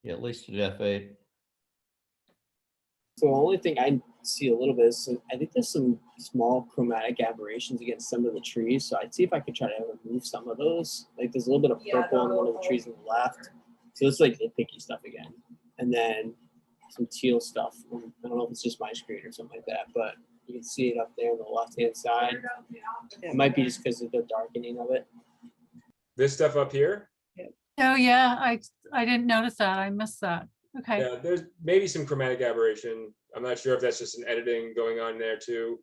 Yeah, at least at F8. So the only thing I see a little bit is I think there's some small chromatic aberrations against some of the trees. So I'd see if I could try to remove some of those. Like there's a little bit of purple on one of the trees on the left. So it's like nitpicky stuff again. And then some teal stuff. I don't know if it's just my screen or something like that, but you can see it up there on the left-hand side. It might be just because of the darkening of it. This stuff up here, Oh, yeah, I didn't notice that. I missed that. Okay. yeah, there's maybe some chromatic aberration. I'm not sure if that's just an editing going on there too.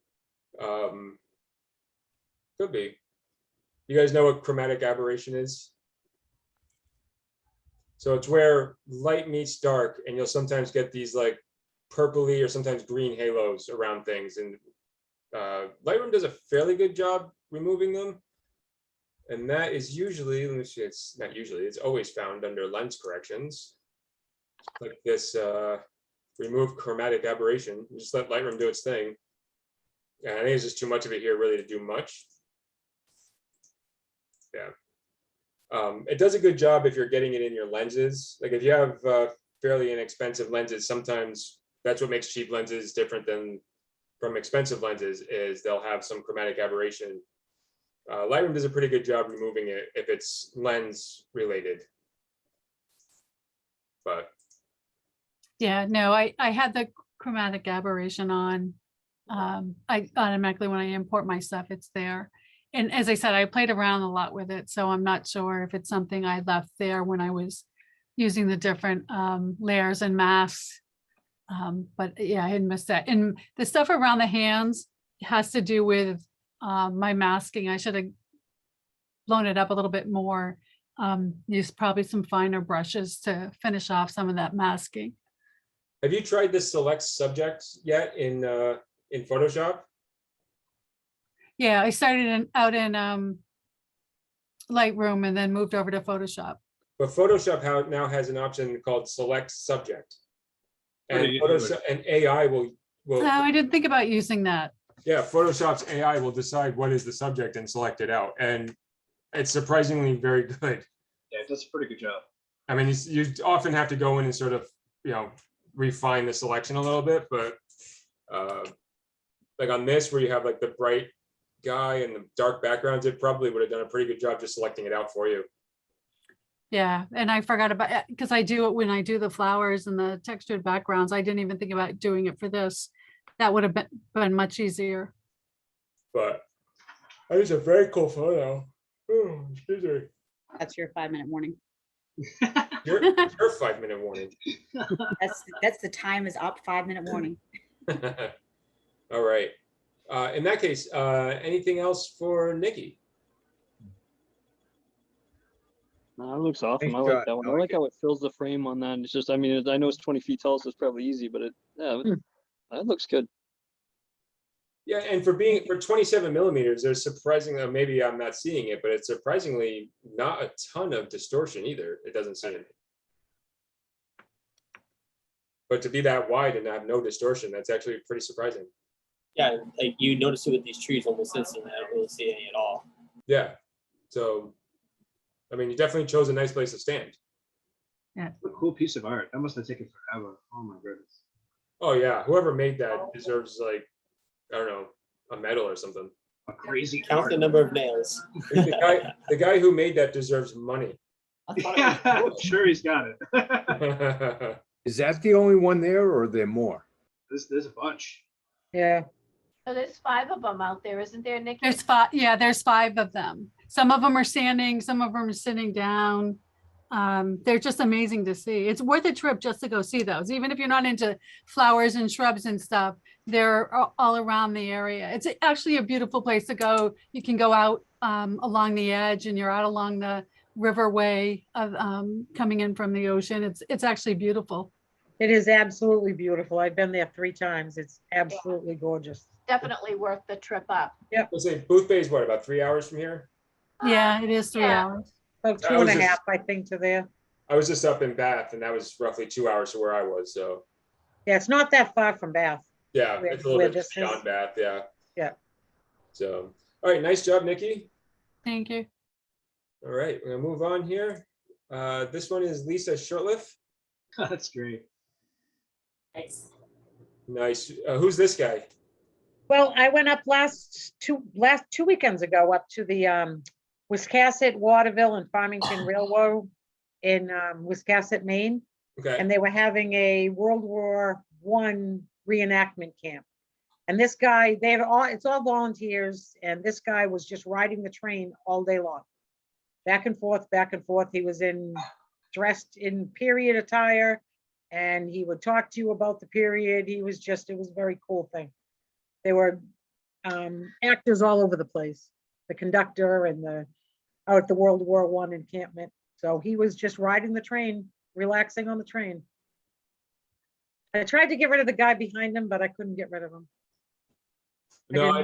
Could be. You guys know what chromatic aberration is? So it's where light meets dark, and you'll sometimes get these like purpley or sometimes green halos around things. And Lightroom does a fairly good job removing them. And that is usually, let me see, it's not usually, it's always found under lens corrections. Like this remove chromatic aberration. You just let Lightroom do its thing. And I think it's just too much of it here really to do much. Yeah. It does a good job if you're getting it in your lenses. Like if you have fairly inexpensive lenses, sometimes that's what makes cheap lenses different than from expensive lenses is they'll have some chromatic aberration. Lightroom does a pretty good job removing it if it's lens related. But Yeah, no, I had the chromatic aberration on. I automatically, when I import my stuff, it's there. And as I said, I played around a lot with it, so I'm not sure if it's something I left there when I was using the different layers and masks. But yeah, I had missed that. And the stuff around the hands has to do with my masking. I should have blown it up a little bit more. Used probably some finer brushes to finish off some of that masking. have you tried this select subject yet in Photoshop? Yeah, I started out in Lightroom and then moved over to Photoshop. But Photoshop now has an option called select subject. What And do you do with Photoshop and AI will Oh, I didn't think about using that. yeah, Photoshop's AI will decide what is the subject and select it out. And it's surprisingly very good. Yeah, it does a pretty good job. I mean, you often have to go in and sort of, refine the selection a little bit, but like on this where you have like the bright guy and the dark backgrounds, it probably would have done a pretty good job just selecting it out for you. Yeah, and I forgot about it because I do it when I do the flowers and the textured backgrounds. I didn't even think about doing it for this. That would have been much easier. But that is a very cool photo. Oh, excuse me. That's your 5-minute warning. Your 5-minute warning. That's the time is up, 5-minute warning. All right. In that case, anything else for Nikki? No, it looks awesome. Nice I like shot. that one. I I like like how it fills the frame on that. It's just, I mean, I know it's 20 feet tall, so it's probably easy, but that looks good. Yeah, and for 27 millimeters, there's surprisingly, maybe I'm not seeing it, but it's surprisingly not a ton of distortion either. It doesn't seem. But to be that wide and have no distortion, that's actually pretty surprising. Yeah, like you notice it with these trees almost instantly. I don't really see any at all. Yeah. So, I mean, you definitely chose a nice place to stand. Yeah. What a cool piece of art. That must have taken forever. Oh my goodness. Oh yeah, whoever made that deserves like, I don't know, a medal or something. A crazy Count the number of nails. The guy who made that deserves money. Yeah, I'm sure he's got it. Is that the only one there or are there more? There's a bunch. Yeah. So there's 5 of them out there, isn't there, Nikki? There's 5. Yeah, there's 5 of them. Some of them are standing, some of them are sitting down. They're just amazing to see. It's worth a trip just to go see those. Even if you're not into flowers and shrubs and stuff, they're all around the area. It's actually a beautiful place to go. You can go out along the edge and you're out along the riverway of coming in from the ocean. It's actually beautiful. It is absolutely beautiful. I've been there 3 times. It's absolutely gorgeous. Definitely worth the trip up. Yep. Let's say Booth Bay is what, about 3 hours from here? Yeah, it is 3 hours. About I 2 was and a just- half, I think, to there. I was just up in Bath and that was roughly 2 hours to where I was, so. Yeah, it's not that far from Bath. Yeah, Where- it's a little where bit this is. beyond Bath, yeah. Yeah. So, all right, nice job, Nikki. Thank you. All right, we're gonna move on here. This one is Lisa Shurtleff. That's great. Nice. Nice. Who's this guy? Well, I went up last two weekends ago up to the Wiscasset, Waterville, and Farmington Railroad in Wiscasset, Maine, Okay. and they were having a World War I reenactment camp. And this guy, it's all volunteers, and this guy was just riding the train all day long, back and forth, back and forth. He was dressed in period attire, and he would talk to you about the period. It was a very cool thing. They were actors all over the place, the conductor and out at the World War I encampment. So he was just riding the train, relaxing on the train. I tried to get rid of the guy behind him, but I couldn't get rid of him. No,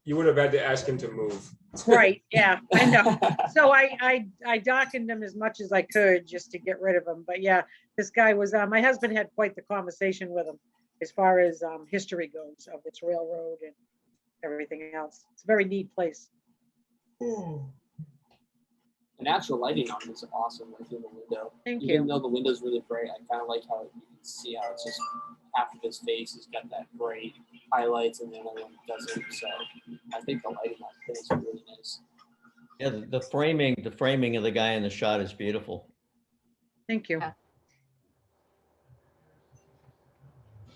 you would have had to ask him to move. Right, yeah, I know. So I darkened him as much as I could just to get rid of him. But yeah, this guy was, my husband had quite the conversation with him as far as history goes of this railroad and everything else. It's a very neat place. The natural lighting on it is awesome, like in the window. Thank Even you. though the window's really bright, I kind of like how you can see how it's just half of his face has got that bright highlights and the other one doesn't. So I think the lighting on it is really nice. Yeah, the framing of the guy in the shot is beautiful. Thank you.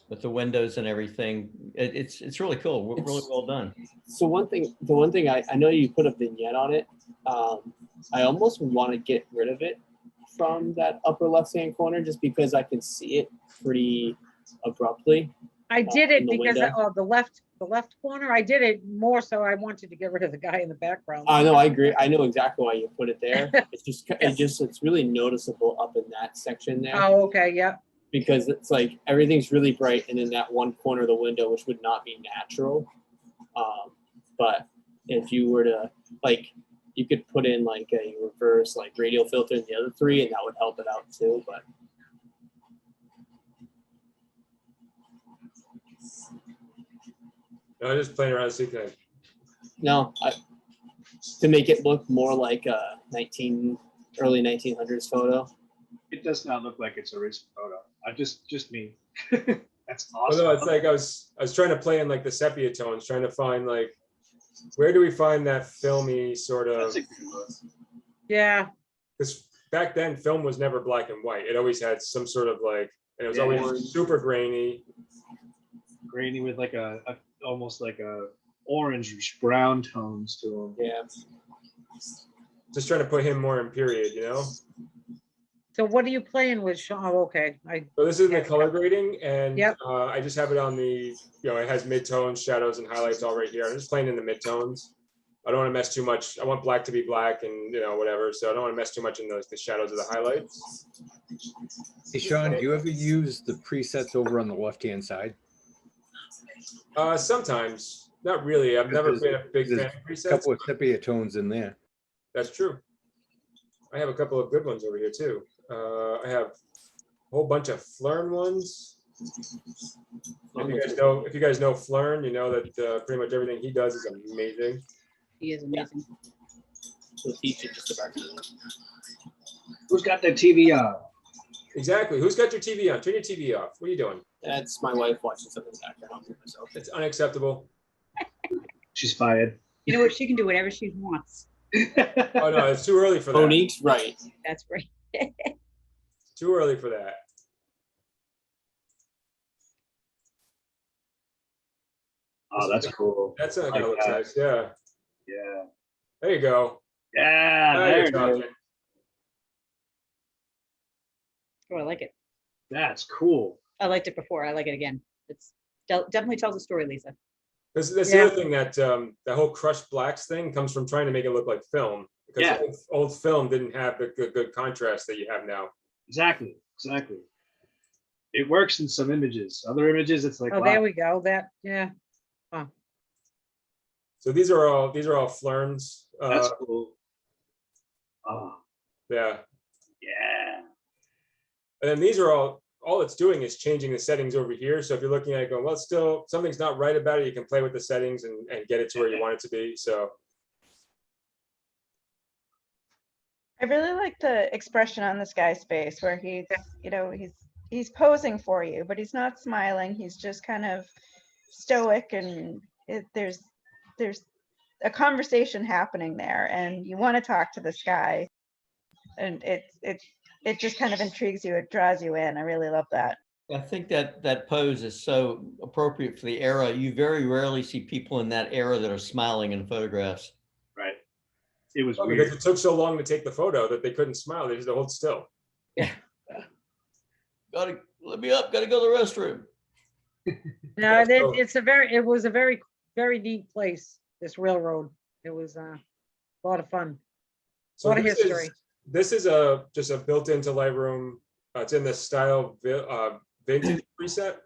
With the windows and everything, it's really cool. Really well done. So the one thing I know you put a vignette on it. I almost want to get rid of it from that upper left-hand corner just because I can see it pretty abruptly. I did it in the because window. the left corner, I did it more so I wanted to get rid of the guy in the background. I know, I agree. I know exactly why you put it there. It's really noticeable up in that section there. Oh, okay, yeah. Because it's like everything's really bright and in that one corner of the window, which would not be natural. But if you were to you could put in like a reverse radial filter in the other three, and that would help it out too. But No, I'm just playing around to see can no, to make it look more like a early 1900s photo. It does not look like it's a recent photo. Just me. That's Oh awesome. no, it's like I was trying to play in like the sepia tones, trying to find where do we find that filmy sort of? That's a good look. Yeah. Because back then film was never black and white. It always had some sort of and it was always super grainy. Grainy with almost like a orange brown tones to them. Yeah. Just trying to put him more in period, you know? So what are you playing with, Sean? Oh, okay. So this is the color grading, and Yep. I just have it on the, it has midtones, shadows, and highlights all right here. I'm just playing in the midtones. I don't want to mess too much. I want black to be black and, whatever. So I don't want to mess too much in the shadows of the highlights. Hey, Sean, do you ever use the presets over on the left-hand side? Sometimes, not really. I've never been a big fan of A presets. couple of sepia tones in there. That's true. I have a couple of good ones over here too. I have a whole bunch of Flern ones. If you guys know Flern, you know that pretty much everything he does is amazing. He is amazing. He'll teach you just about anything. Who's got their TV on? Exactly. Who's got your TV on? Turn your TV off. What are you doing? That's my wife watching something in the background. It's unacceptable. She's fired. You know what? She can do whatever she wants. Oh no, it's too early for that. Monique's right. That's right. Too early for that. Oh, that's cool. That's I kind of like looks that. nice. Yeah. Yeah. There you go. Yeah. Now There you're it talking. is. Oh, I like it. That's cool. I liked it before. I like it again. It's definitely tells a story, Lisa. That's the other thing that that whole crushed blacks thing comes from trying to make it look like film. Because old film didn't have the good contrast that you have now. Exactly. It works in some images. Other images, it's like, Oh, wow. there we go. Yeah. Huh. So these are all Flern's. That's cool. Oh, Yeah. yeah. And then these are all it's doing is changing the settings over here. So if you're looking at it going, well, still something's not right about it, you can play with the settings and get it to where you want it to be. So really like the expression on this guy's face where he's, you know, he's posing for you, but he's not smiling. He's just kind of stoic, and there's a conversation happening there, and you want to talk to this guy, and it just kind of intrigues you. It draws you in. I really love that. I think that pose is so appropriate for the era. You very rarely see people in that era that are smiling in photographs. Right. It was Well, weird. because it took so long to take the photo that they couldn't smile. They just had to hold still. Let me up. Gotta go to the restroom. No, it was a very, very neat place, this railroad. It was a lot of fun. A lot of history. This is just a built into Lightroom. It's in the style vintage preset.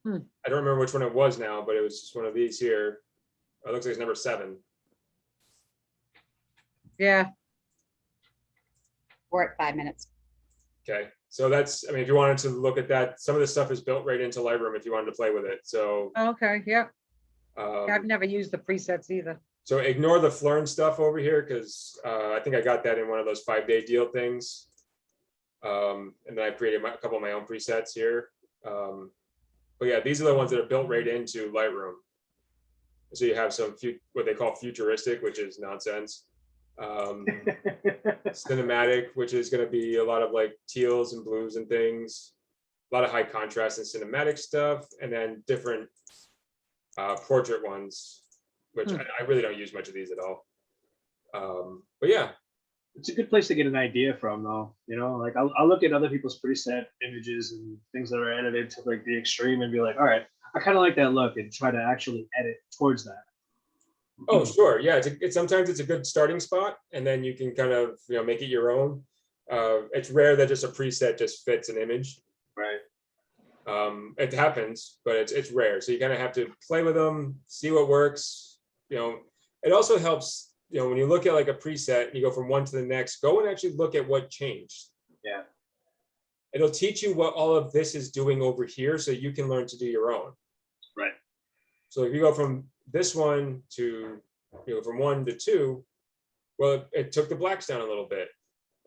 I don't remember which one it was now, but it was just one of these here. It looks like it's number 7. Yeah. We're at 5 minutes. Okay, so that's, I mean, if you wanted to look at that, some of this stuff is built right into Lightroom if you wanted to play with it. So Okay, yeah. I've never used the presets either. So ignore the Flern stuff over here, because I think I got that in one of those 5-day deal things. And then I created a couple of my own presets here. But yeah, these are the ones that are built right into Lightroom. So you have some what they call futuristic, which is nonsense. Cinematic, which is going to be a lot of like teals and blues and things. A lot of high contrast and cinematic stuff, and then different portrait ones, which I really don't use much of these at all. But yeah. It's a good place to get an idea from, though. You know, like I'll look at other people's preset images and things that are edited to like the extreme and be like, all right, I kind of like that look, and try to actually edit towards that. Oh, sure. Yeah, sometimes it's a good starting spot, and then you can kind of, you know, make it your own. It's rare that just a preset just fits an image. Right. It happens, but it's rare. So you kind of have to play with them, see what works. You know, it also helps, you know, when you look at like a preset and you go from one to the next, go and actually look at what changed. Yeah. It'll teach you what all of this is doing over here, so you can learn to do your own. Right. So if you go from this one to, you know, from 1 to 2, well, it took the blacks down a little bit.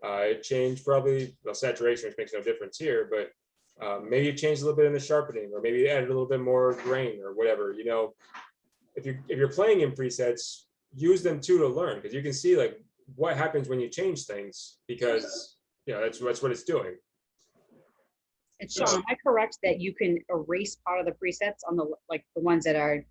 It changed probably the saturation, which makes no difference here, but maybe you changed a little bit in the sharpening, or maybe you added a little bit more grain or whatever. You know, if you're playing in presets, use them too to learn, because you can see like what happens when you change things, because you know that's what it's doing. And Sean, am I correct that you can erase part of the presets on the ones that are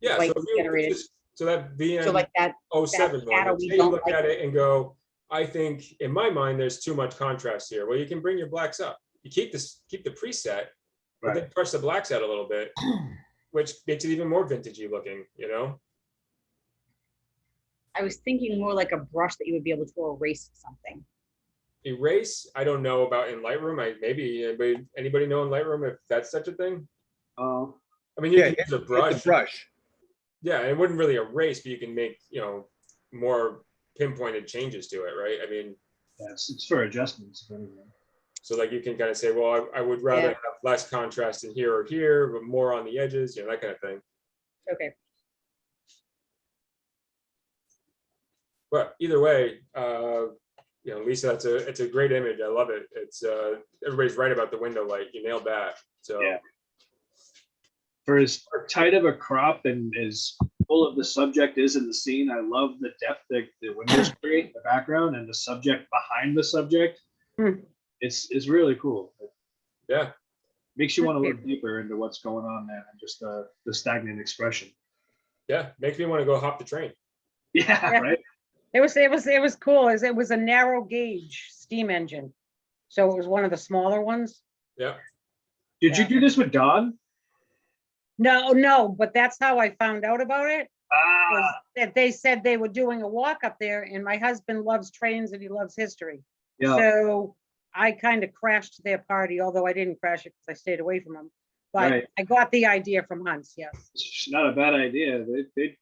Yeah, generated? So that VN So like that 07 shadow one, we say you don't look like. at it and go, I think in my mind there's too much contrast here. Well, you can bring your blacks up. You keep the preset, but then brush the blacks out a little bit, which makes it even more vintagey looking, you know? I was thinking more like a brush that you would be able to erase something. Erase, I don't know about in Lightroom. Maybe anybody know in Lightroom if that's such a thing? I mean, you can use a brush. It's a brush. Yeah, it wouldn't really erase, but you can make, you know, more pinpointed changes to it, right? I mean, yeah, it's for adjustments. So like you can kind of say, well, I would rather have less contrast in here or here, but more on the edges, you know, that kind of thing. Okay. But either way, you know, Lisa, it's a great image. I love it. It's everybody's right about the window light. You nailed that. So yeah. For as tight of a crop and as full of the subject is in the scene, I love the depth that the windows create, the background, and the subject behind the subject. It's really cool. Yeah. Makes you want to look deeper into what's going on there than just the stagnant expression. Yeah, makes me want to go hop the train. Yeah. Right. It was cool. It was a narrow gauge steam engine, so it was one of the smaller ones. Yeah. Did you do this with Don? No, but that's how I found out about it. Was that they said they were doing a walk up there, and my husband loves trains and he loves history. Yeah. So I kind of crashed their party, although I didn't crash it because I stayed away from them. But Right. I got the idea from Hans. Yes. It's not a bad idea.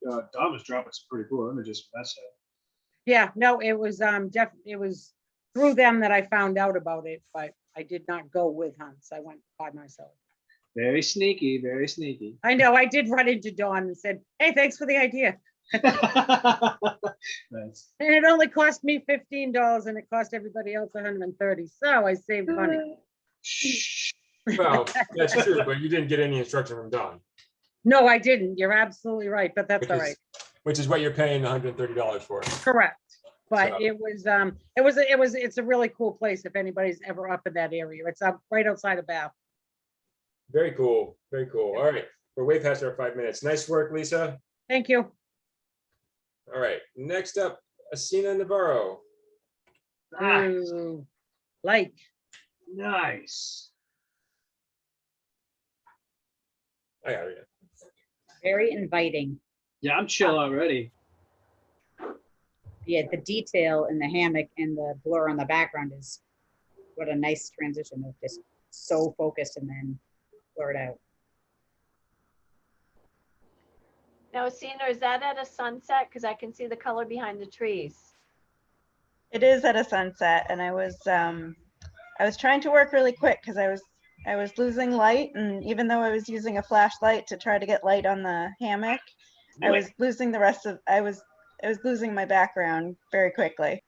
Don was dropping some pretty cool images from that side. Yeah. No, it was it was through them that I found out about it, but I did not go with Hans. I went by myself. Very sneaky, very sneaky. I know. I did run into Dawn and said, "Hey, thanks for the idea." Nice. And it only cost me $15 and it cost everybody else 130. So I saved money. Well, that's true, but you didn't get any instruction from Don. No, I didn't. You're absolutely right, but that's Which all is, right. which is what you're paying $130 for. Correct. But So- it's a really cool place if anybody's ever up in that area. It's up right outside of Bath. Very cool. Very cool. All right. We're way past our 5 minutes. Nice work, Lisa. Thank you. All right. Next up, Asina Navarro. Ooh, like, Nice. I got it. Very inviting. Yeah, I'm chill already. Yeah, the detail in the hammock and the blur on the background is what a nice transition of just so focused and then blurred out. Now, Asina, is that at a sunset? Because I can see the color behind the trees. It is at a sunset, and I was trying to work really quick because I was losing light, and even though I was using a flashlight to try to get light on the hammock, I was losing I was losing my background very quickly.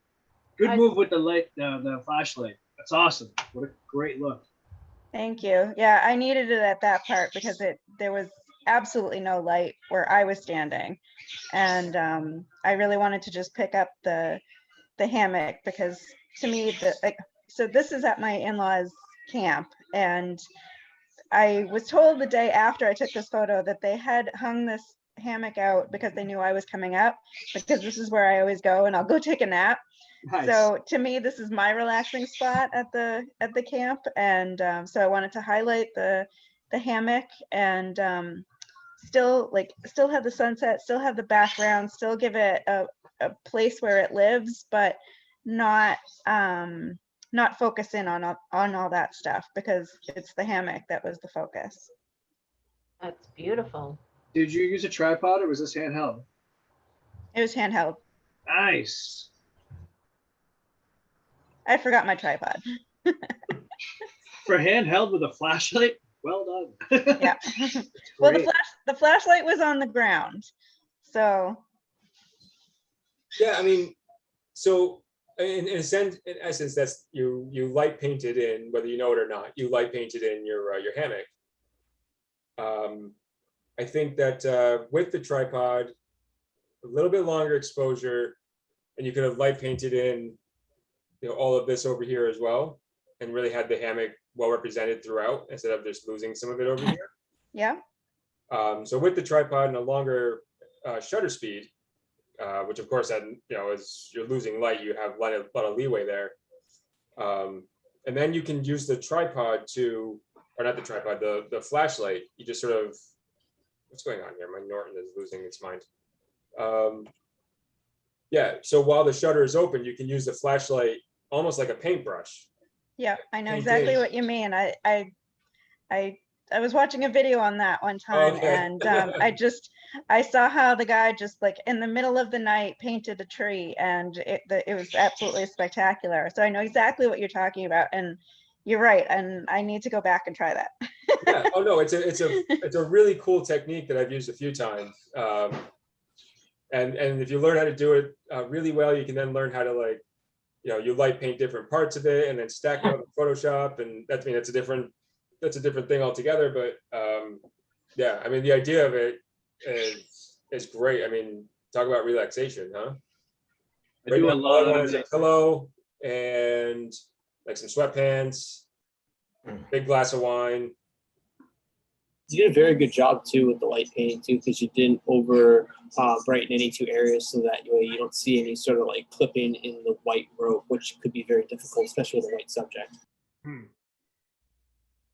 Good move with the light, the flashlight. That's awesome. What a great look. Thank you. Yeah, I needed it at that part because there was absolutely no light where I was standing, and I really wanted to just pick up the hammock because to me so this is at my in-laws camp, and I was told the day after I took this photo that they had hung this hammock out because they knew I was coming up, because this is where I always go and I'll go take a nap. Nice. So to me, this is my relaxing spot at the camp, and so I wanted to highlight the hammock and still have the sunset, still have the background, still give it a place where it lives, but not focus in on all that stuff, because it's the hammock that was the focus. That's beautiful. Did you use a tripod or was this handheld? It was handheld. Nice. I forgot my tripod. For handheld with a flashlight, well done. Yeah. Well, Great. the flashlight was on the ground, so. Yeah, I mean, so in essence, that's you light painted in, whether you know it or not, you light painted in your hammock. I think that with the tripod, a little bit longer exposure, and you could have light painted in, all of this over here as well, and really had the hammock well represented throughout instead of just losing some of it over here. Yeah. So with the tripod and a longer shutter speed, which of course, as you're losing light, you have a lot of leeway there. And then you can use the tripod or not the tripod, the flashlight. You just sort of, what's going on here? My Norton is losing its mind. Yeah, so while the shutter is open, you can use the flashlight almost like a paintbrush. Yeah, I know Paint exactly in. what you mean. I was watching a video on that one time, Okay. and I saw how the guy just like in the middle of the night painted a tree, and it was absolutely spectacular. So I know exactly what you're talking about, and you're right. And I need to go back and try that. Yeah. Oh no, it's a really cool technique that I've used a few times. And if you learn how to do it really well, you can then learn how to you light paint different parts of it and then stack it up in Photoshop, and that's a different thing altogether. But yeah, I mean, the idea of it is great. I mean, talk about relaxation, huh? I do a lot of a pillow and like some sweatpants, big glass of wine. You did a very good job too with the light painting too, because you didn't over brighten any two areas, so that way you don't see any sort of like clipping in the white rope, which could be very difficult, especially with a white subject.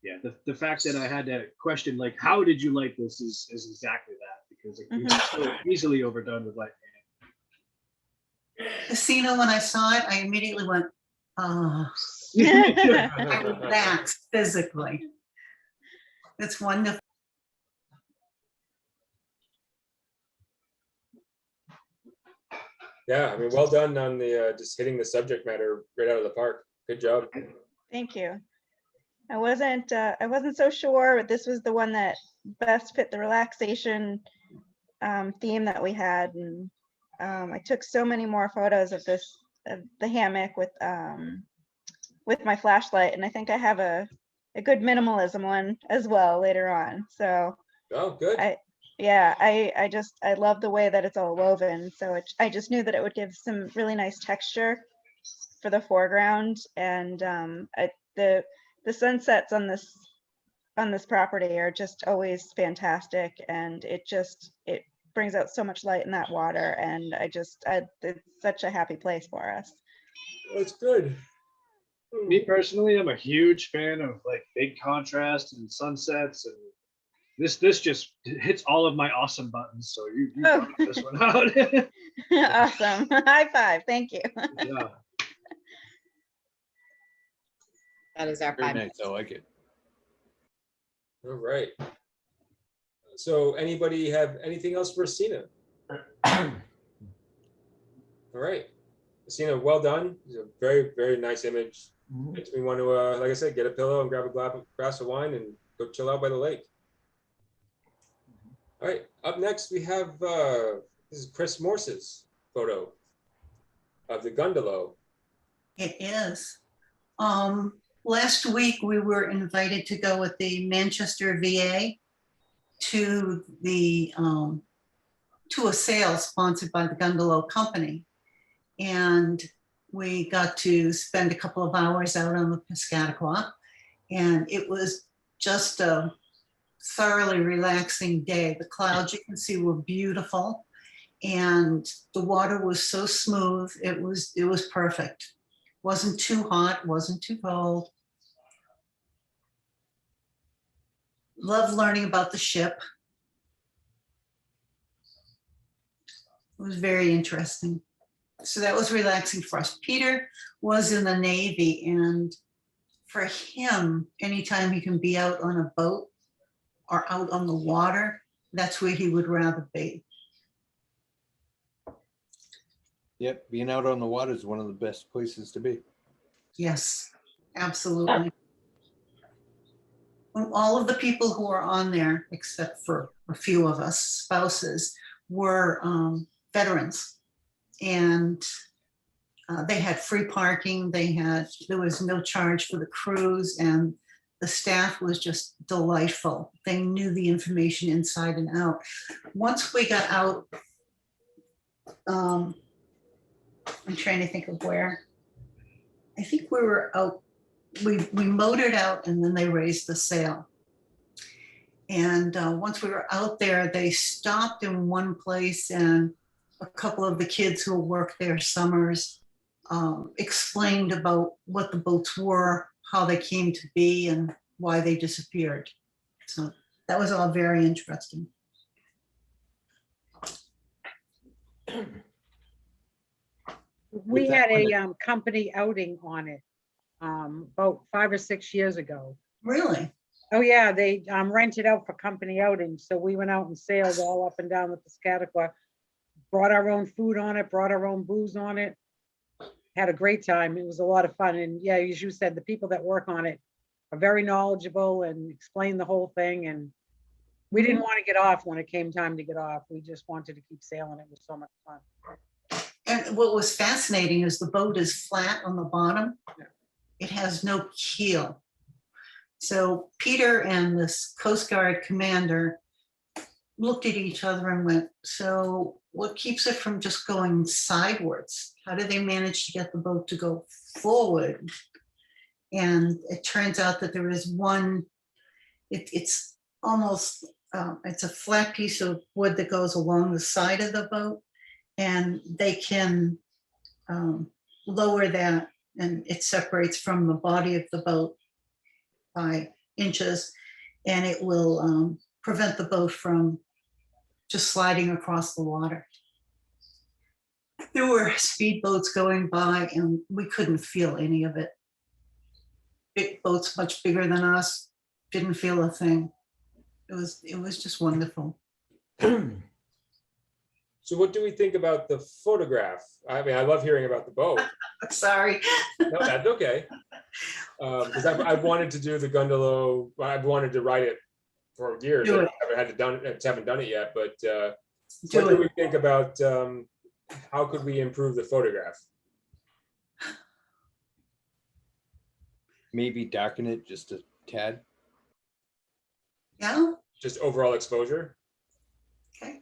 Yeah, the fact that I had to question like, how did you light this is exactly that, because it can be so easily overdone with light painting. Asina, when I saw it, I immediately went, oh, I relaxed physically. It's wonderful. Yeah, I mean, well done on the just hitting the subject matter right out of the park. Good job. Thank you. I wasn't so sure, but this was the one that best fit the relaxation theme that we had, and I took so many more photos of the hammock with my flashlight, and I think I have a good minimalism one as well later on. So Oh, good. I love the way that it's all woven. So I just knew that it would give some really nice texture for the foreground, and the sunsets on this property are just always fantastic, and it brings out so much light in that water, and it's such a happy place for us. That's good. Me personally, I'm a huge fan of like big contrast and sunsets, and this just hits all of my awesome buttons. So you brought this one out. Awesome. High five. Thank you. Yeah. That is our Very 5 nice. minutes. I like it. All right. So anybody have anything else for Sina? All right. Sina, well done. It's a very, very nice image. Makes me want to, like I said, get a pillow and grab a glass of wine and go chill out by the lake. All right. Up next, we have, this is Chris Morse's photo of the Gundalo. It is. Last week, we were invited to go with the Manchester VA to a sale sponsored by the Gundalo Company. And we got to spend a couple of hours out on the Piscataqua. And it was just a thoroughly relaxing day. The clouds you can see were beautiful. And the water was so smooth. It was perfect. Wasn't too hot, wasn't too cold. Loved learning about the ship. It was very interesting. So that was relaxing for us. Peter was in the Navy, and for him, anytime he can be out on a boat or out on the water, that's where he would rather be. Yep, being out on the water is one of the best places to be. Yes, absolutely. All of the people who are on there, except for a few of us, spouses, were veterans. And they had free parking. There was no charge for the cruise, and the staff was just delightful. They knew the information inside and out. Once we got out, I'm trying to think of where. I think we were out, we motored out, and then they raised the sail. And once we were out there, they stopped in one place, and a couple of the kids who work there summers explained about what the boats were, how they came to be, and why they disappeared. So that was all very interesting. We had a company outing on it about 5 or 6 years ago. Really? Oh yeah, they rented out for company outings. So we went out and sailed all up and down the Piscataqua, brought our own food on it, brought our own booze on it. Had a great time. It was a lot of fun. And yeah, as you said, the people that work on it are very knowledgeable and explain the whole thing. And we didn't want to get off when it came time to get off. We just wanted to keep sailing. It was so much fun. And what was fascinating is the boat is flat on the bottom. It has no keel. So Peter and this Coast Guard commander looked at each other and went, so what keeps it from just going sidewards? How do they manage to get the boat to go forward? And it turns out that there is one, it's almost, it's a flat piece of wood that goes along the side of the boat, and they can lower that, and it separates from the body of the boat by inches, and it will prevent the boat from just sliding across the water. There were speedboats going by, and we couldn't feel any of it. Big boats, much bigger than us, didn't feel a thing. It was just wonderful. So what do we think about the photograph? I mean, I love hearing about the boat. Sorry. No, that's okay. Because I've wanted to do the Gundalo. I've wanted to write it for years. I haven't done it yet, but Do what do it. we think about how could we improve the photograph? Maybe darken it just a tad. Yeah, Just overall exposure? okay.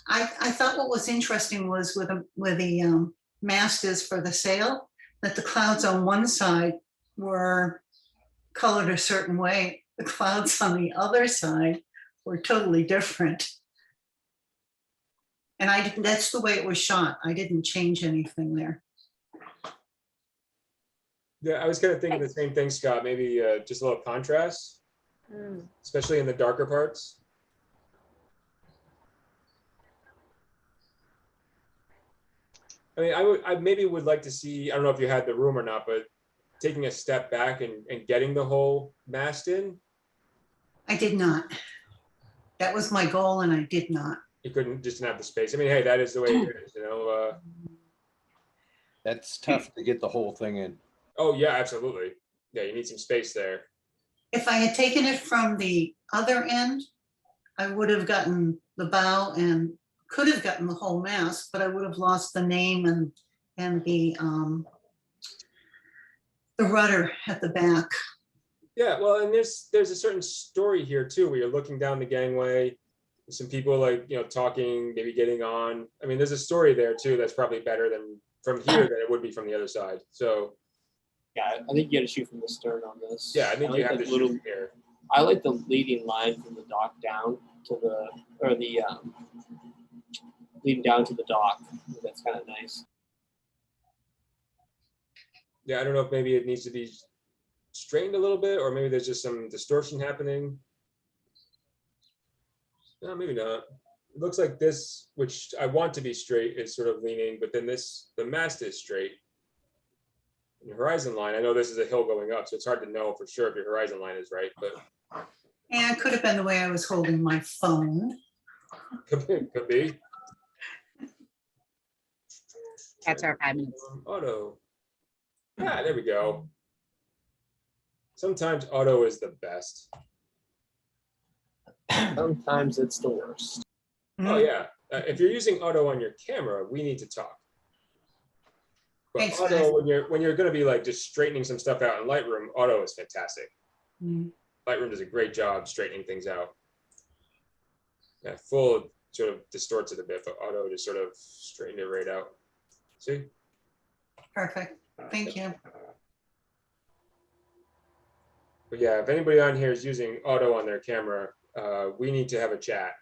I thought what was interesting was where the mast is for the sail, that the clouds on one side were colored a certain way. The clouds on the other side were totally different. And that's the way it was shot. I didn't change anything there. Yeah, I was kind of thinking the same thing, Scott. Maybe just a little contrast, especially in the darker parts. I mean, I maybe would like to see, I don't know if you had the room or not, but taking a step back and getting the whole mast in. I did not. That was my goal and I did not. You couldn't, just didn't have the space. I mean, hey, that is the way it is, you know? That's tough to get the whole thing in. Oh yeah, absolutely. Yeah, you need some space there. If I had taken it from the other end, I would have gotten the bow and could have gotten the whole mast, but I would have lost the name and the rudder at the back. Yeah, well, and there's a certain story here too, where you're looking down the gangway, some people like, you know, talking, maybe getting on. I mean, there's a story there too that's probably better than from here than it would be from the other side. So Yeah, I think you got to shoot from the stern on this. yeah, I think you like have the to little. shoot here. I like the leading line from the dock down to the, or the leading down to the dock. That's kind of nice. Yeah, I don't know if maybe it needs to be strained a little bit, or maybe there's just some distortion happening. No, maybe not. It looks like this, which I want to be straight, is sort of leaning, but then the mast is straight. And the horizon line, I know this is a hill going up, so it's hard to know for sure if your horizon line is right, but And it could have been the way I was holding my phone. could be. That's our 5 minutes. Auto. Yeah, there we go. Sometimes auto is the best. Sometimes it's the worst. Oh yeah. If you're using auto on your camera, we need to talk. But Thanks, auto, guys. when you're going to be like just straightening some stuff out in Lightroom, auto is fantastic. Lightroom does a great job straightening things out. Yeah, full sort of distorts it a bit, but auto just sort of straightened it right out. See? Perfect. Thank you. But yeah, if anybody on here is using auto on their camera, we need to have a chat,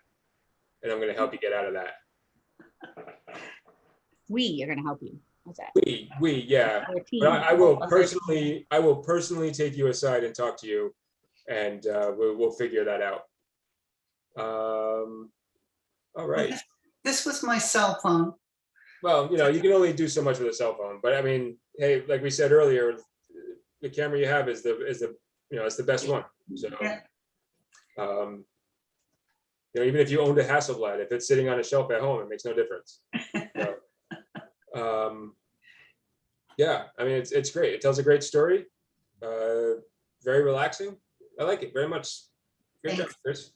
and I'm going to help you get out of that. We are going to help you. What's that? We, yeah. We're a team. But I will personally take you aside and talk to you, and we'll figure that out. All right. This was my cell phone. Well, you know, you can only do so much with a cell phone, but I mean, hey, like we said earlier, the camera you have is the you know, it's the best one. So, Yeah. you know, even if you owned a Hasselblad, if it's sitting on a shelf at home, it makes no difference. So, yeah, I mean, it's great. It tells a great story. Very relaxing. I like it very much. Great job, Chris.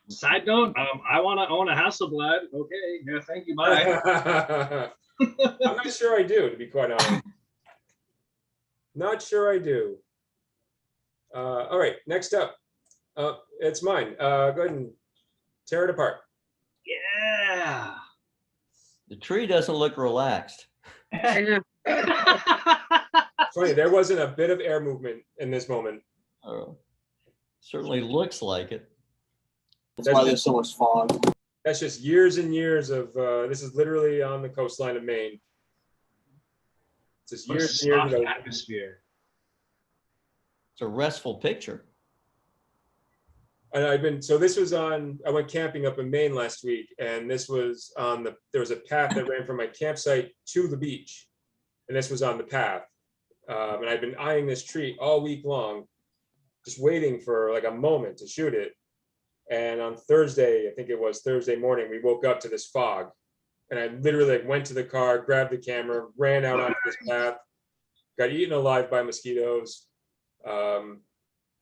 Side note, I want to own a Hasselblad. Okay, yeah, thank you, bye. I'm not sure I do, to be quite honest. Not sure I do. All right, next up. It's mine. Go ahead and tear it apart. Yeah. The tree doesn't look relaxed. Funny, there wasn't a bit of air movement in this moment. Certainly looks like it. That's why there's so much fog. That's just years and years of, this is literally on the coastline of Maine. It's just What a years and years soft ago. atmosphere. It's a restful picture. And so this was on, I went camping up in Maine last week, and this was on there was a path that ran from my campsite to the beach. And this was on the path. And I'd been eyeing this tree all week long, just waiting for like a moment to shoot it. And on Thursday, I think it was Thursday morning, we woke up to this fog. And I literally went to the car, grabbed the camera, ran out onto this path, got eaten alive by mosquitoes.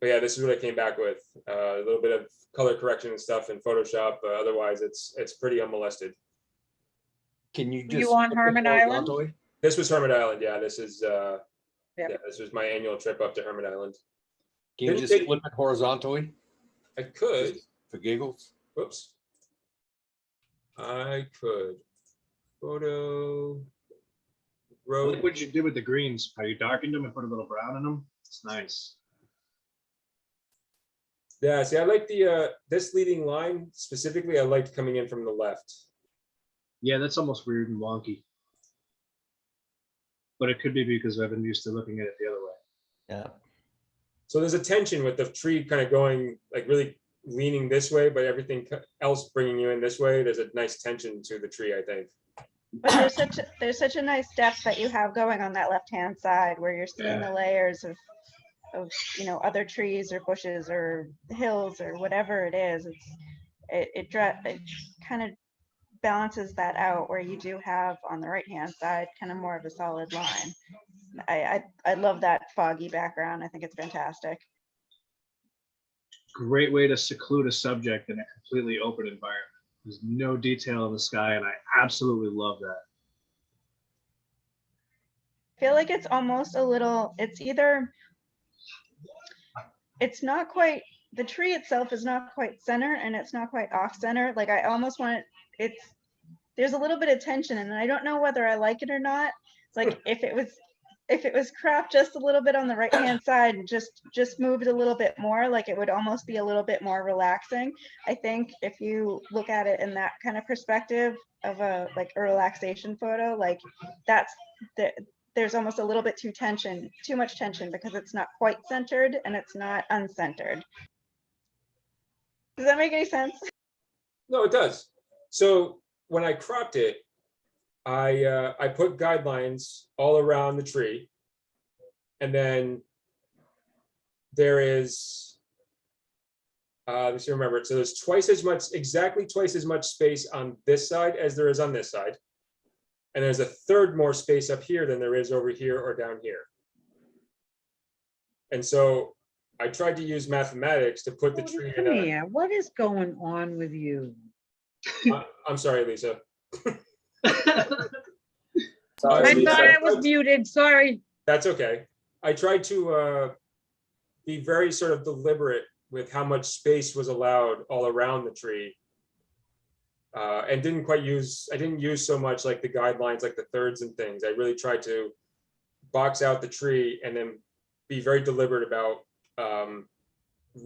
But yeah, this is what I came back with. A little bit of color correction and stuff in Photoshop, but otherwise it's pretty unmolested. Can you Were just? you on Hermit Island? Horizontally? This was Hermit Island. Yeah, this is Yep. yeah, this was my annual trip up to Hermit Island. Can you Didn't just they- flip it horizontally I could. just for giggles? Whoops. I could. Photo. I Road. like what you did with the greens, how you darkened them and put a little brown in them. It's nice. Yeah, see, I like the this leading line specifically. I liked coming in from the left. Yeah, that's almost weird and wonky. But it could be because I've been used to looking at it the other way. Yeah. So there's a tension with the tree kind of going like really leaning this way, but everything else bringing you in this way. There's a nice tension to the tree, I think. But there's such a nice depth that you have going on that left-hand side where you're seeing the layers of you know, other trees or bushes or hills or whatever it is. It kind of balances that out where you do have on the right-hand side kind of more of a solid line. I love that foggy background. I think it's fantastic. Great way to seclude a subject in a completely open environment. There's no detail in the sky, and I absolutely love that. I feel like it's almost a little, it's not quite, the tree itself is not quite center and it's not quite off center. Like I almost want it, there's a little bit of tension and I don't know whether I like it or not. It's like if it was cropped just a little bit on the right hand side and just moved a little bit more, like it would almost be a little bit more relaxing. I think if you look at it in that kind of perspective of a relaxation photo, like there's almost a little bit too much tension because it's not quite centered and it's not uncentered. Does that make any sense? No, it does. So when I cropped it, I put guidelines all around the tree. And then there is, let's remember it. So there's exactly twice as much space on this side as there is on this side. And there's a third more space up here than there is over here or down here. And so I tried to use mathematics to put the tree in Come a, here, what is going on with you? I'm sorry, Lisa. I thought I was muted, sorry. That's okay. I tried to be very sort of deliberate with how much space was allowed all around the tree. And I didn't use so much like the guidelines, like the thirds and things. I really tried to box out the tree and then be very deliberate about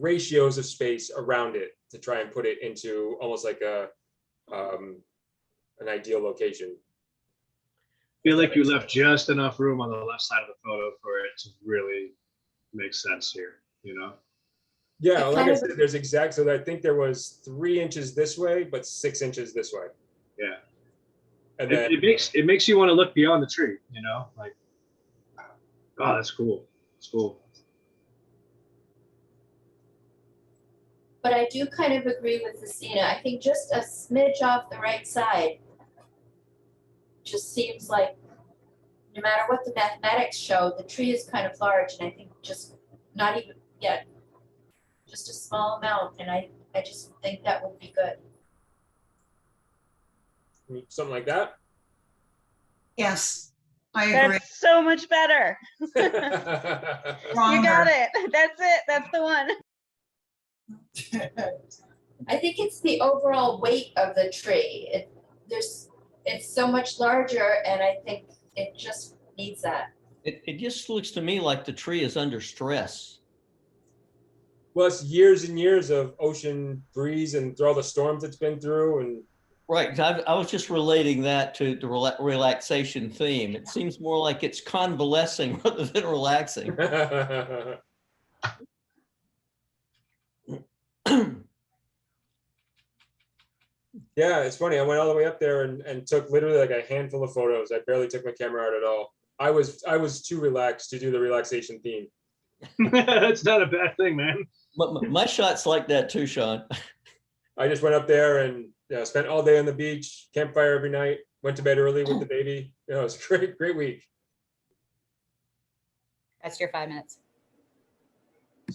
ratios of space around it to try and put it into almost like an ideal location. I feel like you left just enough room on the left side of the photo for it to really make sense here, you know? Yeah, like I said, there's exact, so I think there was 3 inches this way, but 6 inches this way. Yeah. And then It makes you want to look beyond the tree, you know? Like, oh, that's cool. It's cool. But I do kind of agree with Christina. I think just a smidge off the right side just seems like no matter what the mathematics show, the tree is kind of large, and I think just not even yet, just a small amount, and I just think that would be good. something like that. Yes, I agree. That's so much better. You got it. That's it. That's the one. I think it's the overall weight of the tree. It's so much larger, and I think it just needs that. It just looks to me like the tree is under stress. Well, it's years and years of ocean breeze and through all the storms it's been through, and Right, I was just relating that to the relaxation theme. It seems more like it's convalescing rather than relaxing. yeah, it's funny. I went all the way up there and took literally like a handful of photos. I barely took my camera out at all. I was too relaxed to do the relaxation theme. It's not a bad thing, man. My shot's like that too, Sean. I just went up there and spent all day on the beach, campfire every night, went to bed early with the baby. You know, it was a great week. That's your 5 minutes.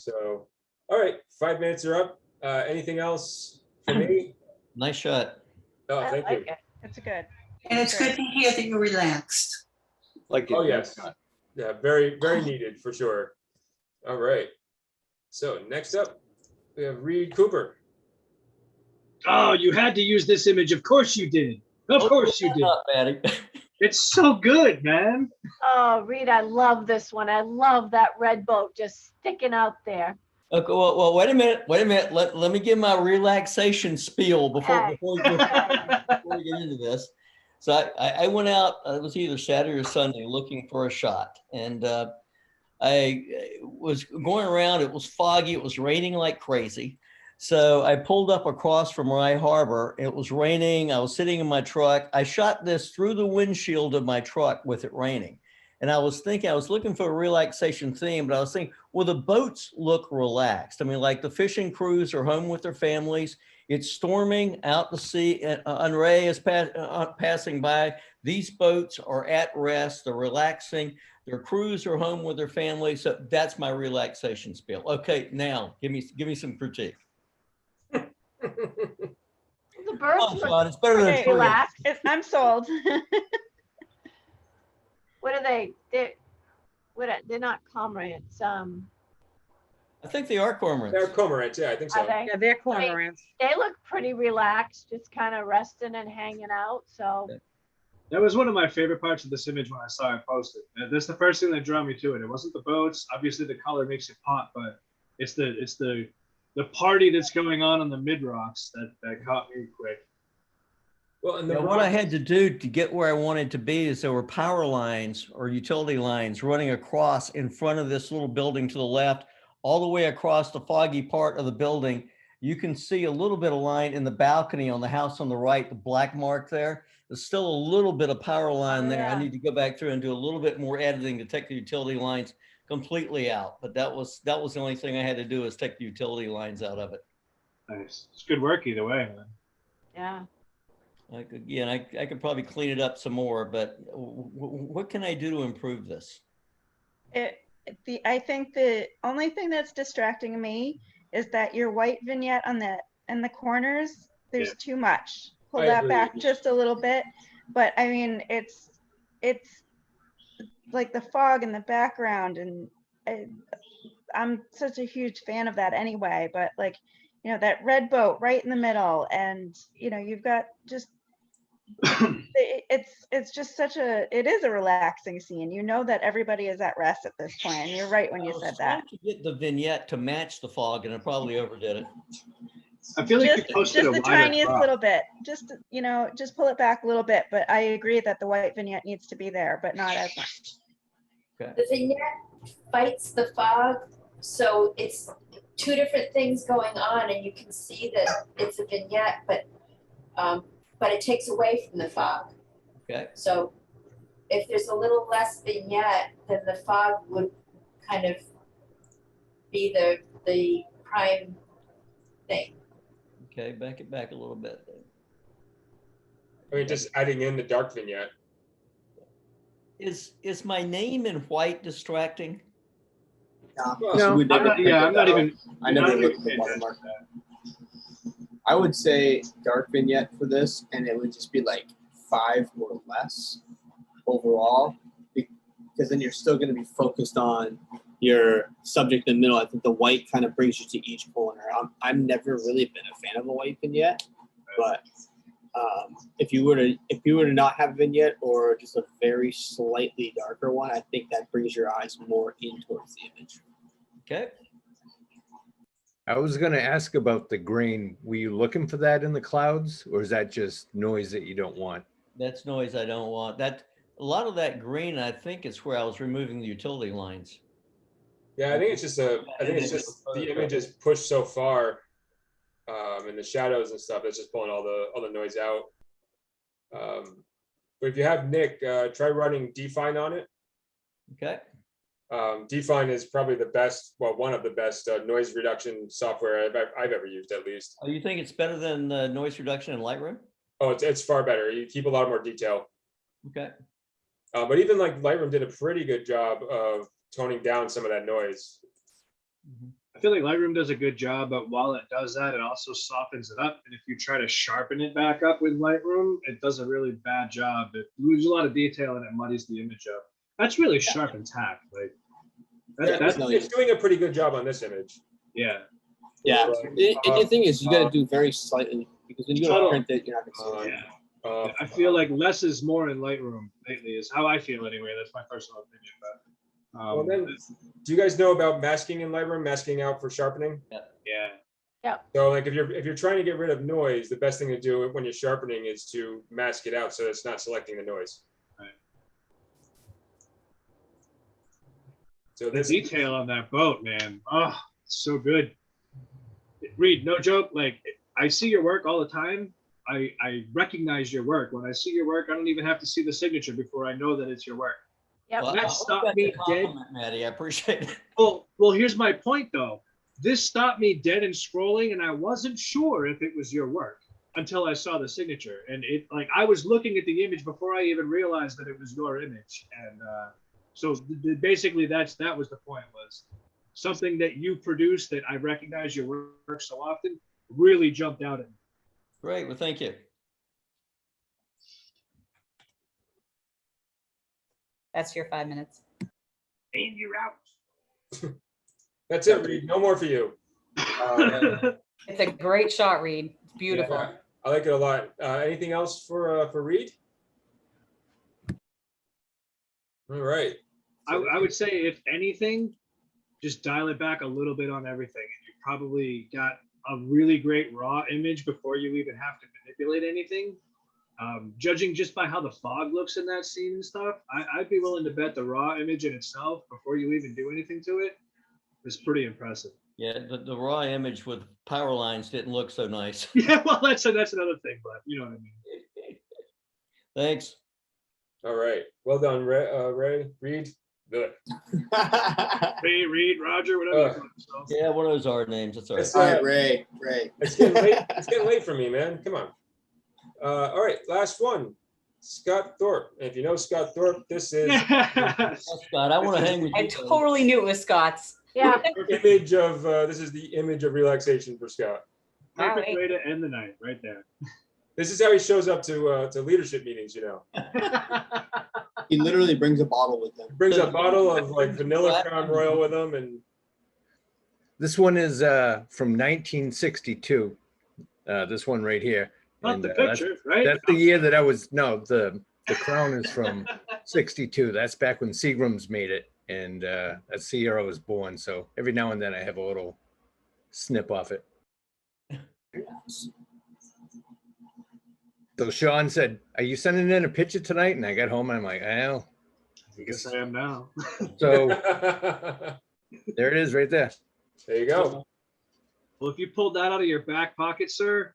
So, all right, 5 minutes are up. Anything else for me? Nice shot. Oh, I thank like you. it. It's good. And it's good to hear that you're relaxed. Like it. Oh, yes. Yeah, very, very needed for sure. All right. So next up, we have Reed Cooper. Oh, you had to use this image. Of course you did. Of course you did. Not bad. It's so good, man. Oh, Reed, I love this one. I love that red boat just sticking out there. Okay, well, wait a minute. Let me give my relaxation spiel before Okay. we get into this. So I went out, it was either Saturday or Sunday, looking for a shot. And I was going around, it was foggy, it was raining like crazy. So I pulled up across from Rye Harbor. It was raining. I was sitting in my truck. I shot this through the windshield of my truck with it raining. And I was looking for a relaxation theme, but I was thinking, well, the boats look relaxed. I mean, like the fishing crews are home with their families. It's storming out to sea. And Ray is passing by. These boats are at rest. They're relaxing. Their crews are home with their families. So that's my relaxation spiel. Okay, now give me some critique. The birds Oh, look Sean, it's better than Okay, true. relaxed. I'm sold. What are they? They're not cormorants. I think they are cormorants. They're cormorants, yeah, I think so. Are they? Yeah, they're cormorants. They look pretty relaxed, just kind of resting and hanging out. So That was one of my favorite parts of this image when I saw it posted. And that's the first thing that drew me to it. It wasn't the boats. Obviously, the color makes it pop, but it's the party that's going on the mid rocks that caught me quick. Well, and What I had to do to get where I wanted to be is there were power lines or utility lines running across in front of this little building to the left, all the way across the foggy part of the building. You can see a little bit of line in the balcony on the house on the right, the black mark there. There's still a little bit of power line there. I need to go back through and do a little bit more editing to take the utility lines completely out. But that was the only thing I had to do is take the utility lines out of it. Nice. It's good work either way, man. yeah. I could probably clean it up some more, but what can I do to improve this? I think the only thing that's distracting me is that your white vignette in the corners, there's too much. Pull that back just a little bit. But I mean, it's like the fog in the background, and I'm such a huge fan of that anyway. But like, you know, that red boat right in the middle, and you know, you've got just it's just it is a relaxing scene. You know that everybody is at rest at this point. And you're right when you said that. To get the vignette to match the fog, and I probably overdid it. I feel like you posted just the tiniest little bit. Just, you know, just pull it back a little bit. But I agree that the white vignette needs to be there, but not as much. Okay. The vignette fights the fog, so it's two different things going on, and you can see that it's a vignette, but it takes away from the fog. Okay. So if there's a little less vignette, then the fog would kind of be the prime thing. Okay, back it back a little bit. I mean, just adding in the dark vignette. Is my name in white distracting? No, we never I'm not even. I never looked at the watermark. I would say dark vignette for this, and it would just be like 5 or less overall, because then you're still going to be focused on your subject in the middle. I think the white kind of brings you to each corner. I've never really been a fan of a white vignette, but if you were to not have a vignette or just a very slightly darker one, I think that brings your eyes more in towards the image. Okay. I was going to ask about the grain. Were you looking for that in the clouds, or is that just noise that you don't want? That's noise I don't want. That a lot of that green, I think, is where I was removing the utility lines. Yeah, I think it's just the image is pushed so far, and the shadows and stuff. It's just pulling all the noise out. But if you have Nick, try running Define on it. Okay. Define is probably the best, well, one of the best noise reduction software I've ever used, at least. Oh, you think it's better than noise reduction in Lightroom? Oh, it's far better. You keep a lot more detail. Okay. But even like Lightroom did a pretty good job of toning down some of that noise. I feel like Lightroom does a good job, but while it does that, it also softens it up. And if you try to sharpen it back up with Lightroom, it does a really bad job. It loses a lot of detail and it muddies the image up. That's really sharp and tack. Like It's doing a pretty good job on this image. Yeah. Yeah. And the thing is, you got to do very slightly because when you go to print it, you're not going to see it. I feel like less is more in Lightroom lately, is how I feel anyway. That's my personal opinion. But Well, then, do you guys know about masking in Lightroom, masking out for sharpening? Yeah. Yeah. So like if you're trying to get rid of noise, the best thing to do when you're sharpening is to mask it out so it's not selecting the noise. Right. So The detail on that boat, man. Oh, it's so good. Reed, no joke. Like I see your work all the time. I recognize your work. When I see your work, I don't even have to see the signature before I know that it's your work. Yep. Well, That stopped me dead. Maddie, I appreciate it. Well, here's my point though. This stopped me dead and scrolling, and I wasn't sure if it was your work until I saw the signature. And it, like, I was looking at the image before I even realized that it was your image. And so basically, that was the point, was something that you produced that I recognize your work so often really jumped out at me. Great. Well, thank you. That's your 5 minutes. And you're out. That's it, Reed. No more for you. It's a great shot, Reed. It's beautiful. Yeah, I like it a lot. Anything else for Reed? All right. I would say, if anything, just dial it back a little bit on everything, and you probably got a really great raw image before you even have to manipulate anything. Judging just by how the fog looks in that scene and stuff, I'd be willing to bet the raw image in itself, before you even do anything to it, is pretty impressive. Yeah, the raw image with power lines didn't look so nice. Yeah, well, that's another thing, but you know what I mean. Thanks. All right. Well done, Reed. Good. Ray, Reed, Roger, whatever you call yourself. Yeah, one of those are names. That's all right. All right, Ray. It's getting late. It's getting late for me, man. Come on. All right, last one. Scott Thorpe. And if you know Scott Thorpe, this is Scott. I want to hang with I you. totally knew it was Scott's. Yeah. image of this is the image of relaxation for Scott. Perfect way to end the night, right there. This is how he shows up to leadership meetings, you know. He literally brings a bottle with him. Brings a bottle of like vanilla Crown Royal with him, and This one is from 1962. This one right here. Not And, the that's- picture, right? That's the year that I was, no, the crown is from 62. That's back when Seagram's made it. And that's the year I was born. So every now and then I have a little snip off it. So Sean said, "Are you sending in a picture tonight?" And I got home and I'm like, "Oh, I guess I am now. so there it is right there." there you go. Well, if you pulled that out of your back pocket, sir,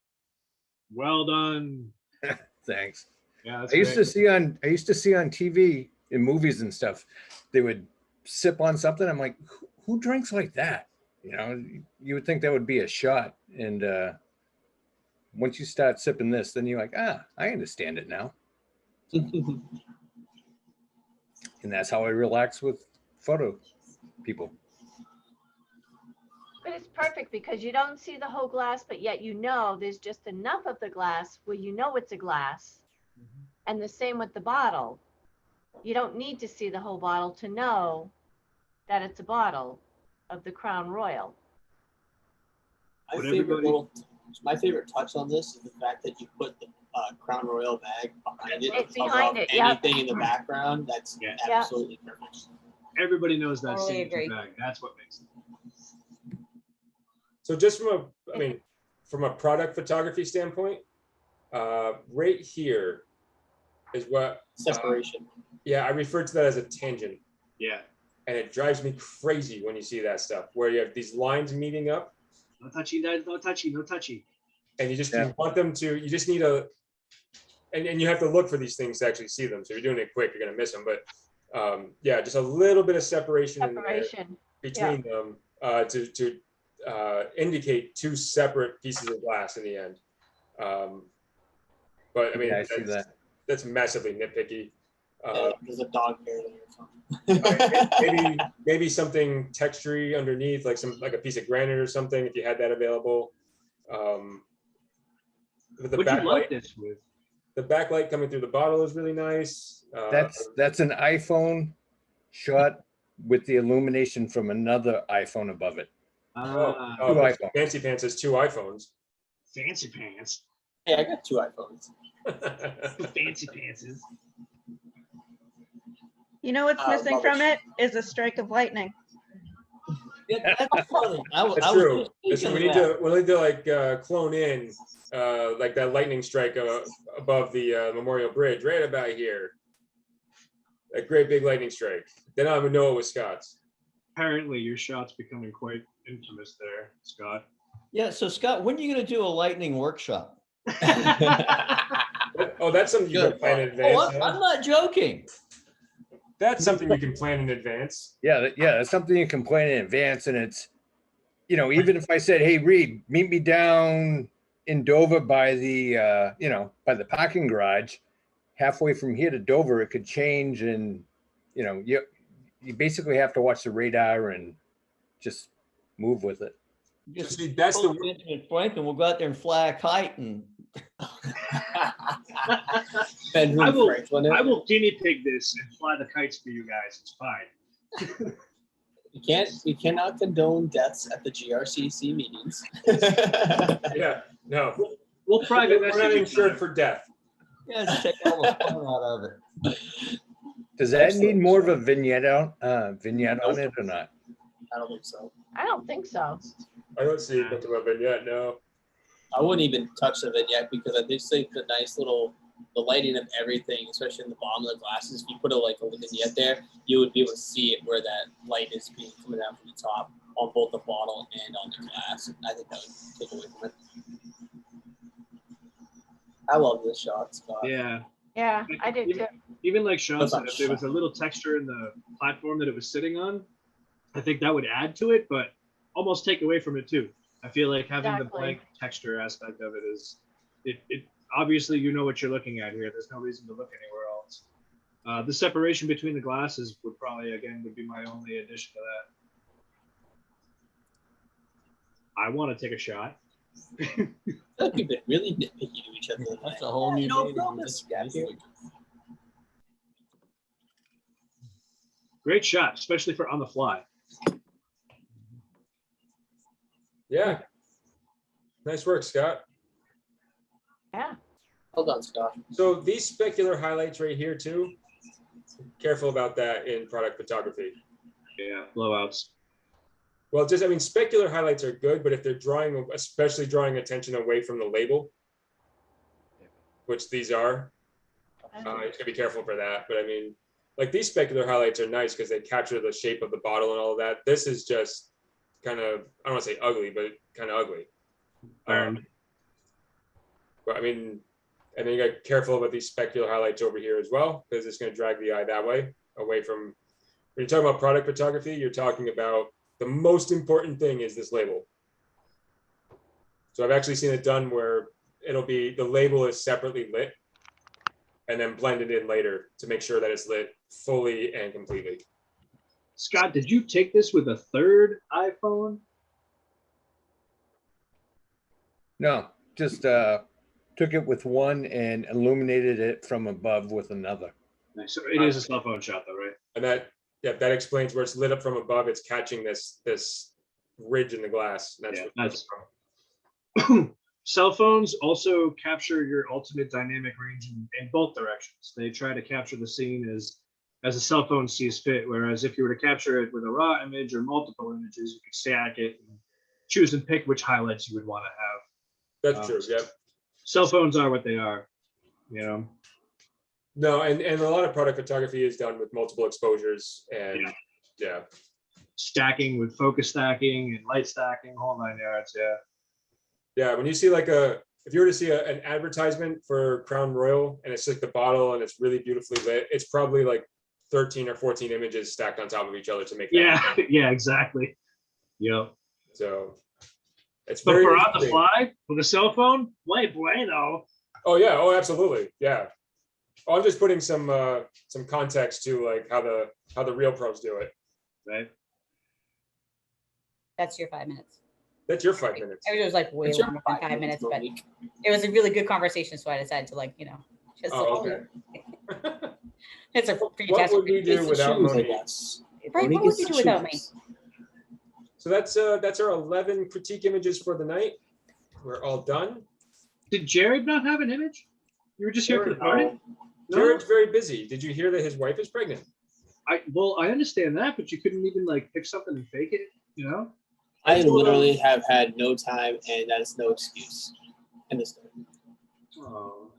well done. Thanks. Yeah, that's I used great. to see on TV in movies and stuff, they would sip on something. I'm like, who drinks like that? You know, you would think that would be a shot. And once you start sipping this, then you're like, I understand it now. And that's how I relax with photo people. But it's perfect because you don't see the whole glass, but yet you know there's just enough of the glass where you know it's a glass. And the same with the bottle. You don't need to see the whole bottle to know that it's a bottle of the Crown Royal. My favorite touch on this is the fact that you put the Crown Royal bag behind it. It's to cover behind up it, yep. anything in the background. That's absolutely perfect. Everybody knows that Totally signature agree. bag. That's what makes it. So just from a product photography standpoint, right here is what Separation. yeah, I refer to that as a tangent. Yeah. And it drives me crazy when you see that stuff where you have these lines meeting up. No touchy, no touchy, no touchy. And you want them to, you just need and you have to look for these things to actually see them. So if you're doing it quick, you're going to miss them. But yeah, just a little bit of separation in there between them to indicate two separate pieces of glass in the end. But I mean, Yeah, I see that. that's massively nitpicky. There's a dog hair there or something. maybe something textury underneath, like a piece of granite or something, if you had that available. The What'd you light backlight, this with? the backlight coming through the bottle is really nice. That's an iPhone shot with the illumination from another iPhone above it. Two iPhones. Fancy Pants has 2 iPhones. Fancy Pants. Hey, I got 2 iPhones. Fancy Pantses. You know what's missing from it is a strike of lightning. Yeah, that's funny. That's true. Listen, we need to like clone in like that lightning strike above the Memorial Bridge, right about here. That great big lightning strike. Then I would know it was Scott's. Apparently, your shot's becoming quite infamous there, Scott. Yeah. So Scott, when are you going to do a lightning workshop? Oh, that's something you can plan in advance. Oh, I'm not joking. That's something you can plan in advance. Yeah, that's something you can plan in advance, and it's, even if I said, "Hey, Reed, meet me down in Dover by the, by the parking garage," halfway from here to Dover, it could change, and you basically have to watch the radar and just move with it. Just that's the Benjamin Franklin. We'll go out there and fly a kite and. I will guinea pig this and fly the kites for you guys. It's fine. We cannot condone deaths at the GRCC meetings. Yeah, no. We'll private We're not insured for death. Yeah, just take all the fun out of it. Does that need more of a vignette on it or not? I don't think so. I don't think so. I don't see much of a vignette, no. I wouldn't even touch the vignette because I just think the lighting of everything, especially in the bottom of the glasses, if you put a vignette there, you would be able to see it where that light is being coming down from the top on both the bottle and on the glass. I think that would take away from it. I love this shot, Scott. Yeah. Yeah, I did too. Even like Sean said, if there was a little texture in the platform that it was sitting on, I think that would add to it, but almost take away from it too. I feel like having the blank texture aspect of it is, it obviously you know what you're looking at here. There's no reason to look anywhere else. The separation between the glasses would be my only addition to that. I want to take a shot. We've been really nitpicky to each other. That's a whole new Great shot, especially for on the fly. Yeah. Nice work, Scott. Yeah. Hold on, Scott. So these specular highlights right here too, careful about that in product photography. Yeah, blowouts. Well, specular highlights are good, but if they're especially drawing attention away from the label, which these are, you have to be careful for that. But like these specular highlights are nice because they capture the shape of the bottle and all of that. This is just kind of, I don't want to say ugly, but kind of ugly. But and then you got careful about these specular highlights over here as well, because it's going to drag the eye that way, away from, when you're talking about product photography, you're talking about the most important thing is this label. So I've actually seen it done where it'll be, the label is separately lit and then blended in later to make sure that it's lit fully and completely. Scott, did you take this with a third iPhone? No, just took it with one and illuminated it from above with another. Nice. So it is a cell phone shot though, right? And that explains where it's lit up from above. It's catching this ridge in the glass. That's Cell phones also capture your ultimate dynamic range in both directions. They try to capture the scene as a cell phone sees fit, whereas if you were to capture it with a raw image or multiple images, you could stack it and choose and pick which highlights you would want to have. That's true, yeah. Cell phones are what they are, No, and a lot of product photography is done with multiple exposures and yeah. Stacking with focus stacking and light stacking, whole 9 yards, yeah. Yeah, when you see if you were to see an advertisement for Crown Royal and it's like the bottle and it's really beautifully lit, it's probably like 13 or 14 images stacked on top of each other to make that. Yeah, exactly. Yep. So it's but very for on the fly with a cell phone, way bueno. Oh yeah, oh absolutely. Yeah. I'm just putting some context to like how the real pros do it. Right. That's your 5 minutes. That's your 5 minutes. It was like way It's your longer than 5 minutes, but Monique. it was a really good conversation, so I decided to just. Oh, okay. It's a What fantastic. would we do It's without shoes, I Monique? guess. Right, Monique what would is you the do without me? shoes. So that's our 11 critique images for the night. We're all done. Did Jared not have an image? You were just here for the Jared, party? No? Jared's very busy. Did you hear that his wife is pregnant? I understand that, but you couldn't even like pick something and fake it, you know? I literally have had no time, and that is no excuse in this story. Oh.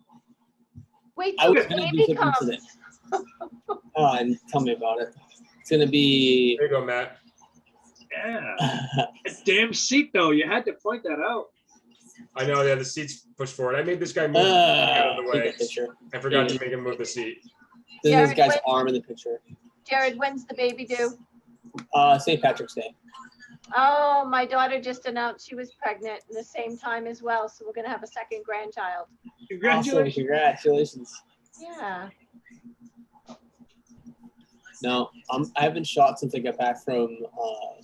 Wait I till was the gonna do baby something comes. today. Oh, and tell me about it. It's gonna be. There you go, Matt. Yeah. That damn seat though, you had to point that out. I know, yeah, the seat's pushed forward. I made this guy move out of the Take way. a picture. I forgot to make him move the seat. This is Jared, this guy's when- arm in the picture. Jared, when's the baby due? St. Patrick's Day. Oh, my daughter just announced she was pregnant in the same time as well, so we're gonna have a second grandchild. Awesome. Congratulations. Yeah. No, I haven't shot since I got back from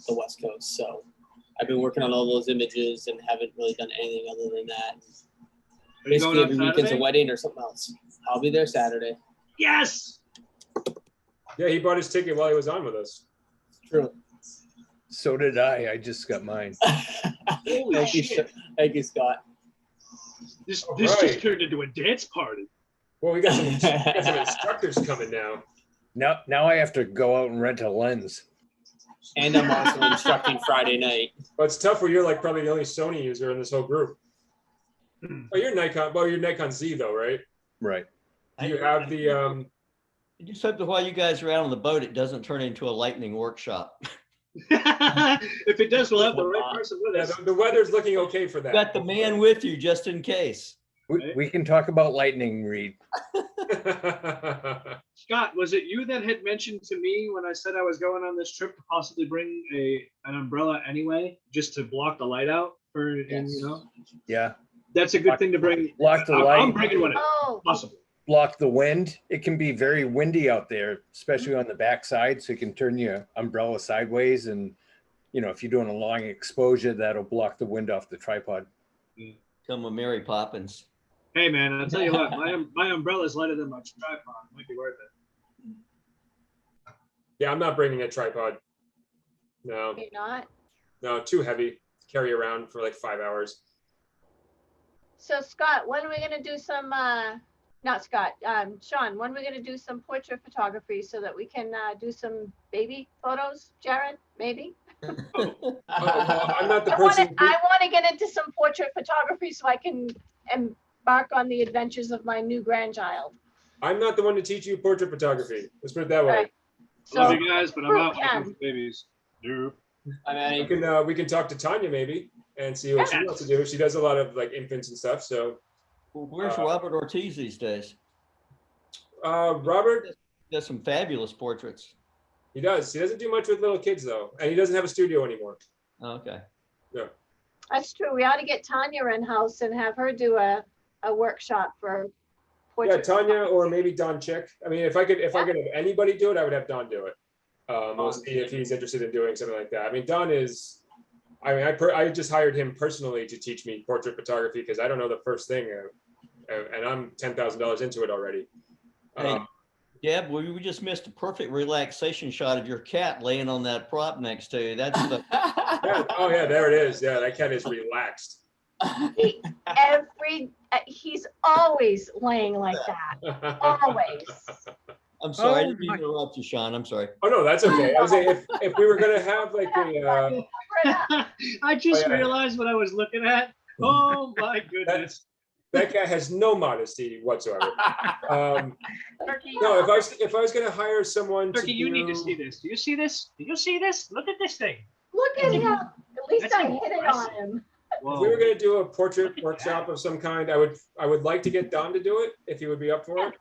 the West Coast, so I've been working on all those images and haven't really done anything other than that. Are you going Basically, on every weekend's a Saturday? wedding or something else. I'll be there Saturday. Yes. Yeah, he bought his ticket while he was on with us. True. So did I. I just got mine. Holy Thank you, shit. thank you, Scott. This All just right. turned into a dance party. Well, we got some instructors coming now. Now I have to go out and rent a lens. And I'm also instructing Friday night. But it's tough where you're like probably the only Sony user in this whole group. Oh, you're Nikon. Well, you're Nikon Z though, right? Right. Do you have the I just hope that while you guys are out on the boat, it doesn't turn into a lightning workshop. If it does, we'll have the right person with yeah, us. the weather's looking okay for that. Got the man with you just in case. We can talk about lightning, Reed. Scott, was it you that had mentioned to me when I said I was going on this trip to possibly bring an umbrella anyway, just to block the light out for and you know? Yeah. That's a good thing to bring. Block the I'm light. bringing one if Oh, possible. Block the wind. It can be very windy out there, especially on the backside. So you can turn your umbrella sideways, and if you're doing a long exposure, that'll block the wind off the tripod. Come with Mary Poppins. Hey man, I'll tell you what, my umbrella's lighter than my tripod. Might be worth it. Yeah, I'm not bringing a tripod. No, you're not? no, too heavy to carry around for like 5 hours. So Scott, when are we gonna do some, not Scott, Sean, when are we gonna do some portrait photography so that we can do some baby photos? Jared, maybe? Well, I'm not the I wanna, person. I wanna get into some portrait photography so I can embark on the adventures of my new grandchild. I'm not the one to teach you portrait photography. Let's put it that way. Right. I love So, you guys, but I'm fruit out can. looking for babies. Nope. We can talk to Tanya maybe and see what she wants to do. She does a lot of like infants and stuff. So Well, where's Robert Ortiz these days? Robert does some fabulous portraits. He does. He doesn't do much with little kids though, and he doesn't have a studio anymore. Okay. Yeah. That's true. We ought to get Tanya in house and have her do a workshop for Yeah, portrait. Tanya or maybe Don Chick. I mean, if I could have anybody do it, I would have Don do it. We'll see if he's interested in doing something like that. I mean, Don is. I mean, I just hired him personally to teach me portrait photography because I don't know the first thing, and I'm $10,000 into it already. Hey, Deb, we just missed a perfect relaxation shot of your cat laying on that prop next to you. That's the. Yeah, oh yeah, there it is. Yeah, that cat is relaxed. He's always laying like that. Always. I'm sorry, I Oh didn't mean to interrupt you, Sean. I'm sorry. Oh no, that's okay. I was saying if we were gonna have like a. I just Oh, yeah. realized what I was looking at. Oh my goodness. That guy has no modesty whatsoever. No, if I was gonna hire someone Turkey, to you need to do- see this. Do you see this? Do you see this? Look at this thing. Look at him. At least That's I hit it on him. If we were gonna do a portrait workshop of some kind, I would like to get Dawn to do it if he would be up for it.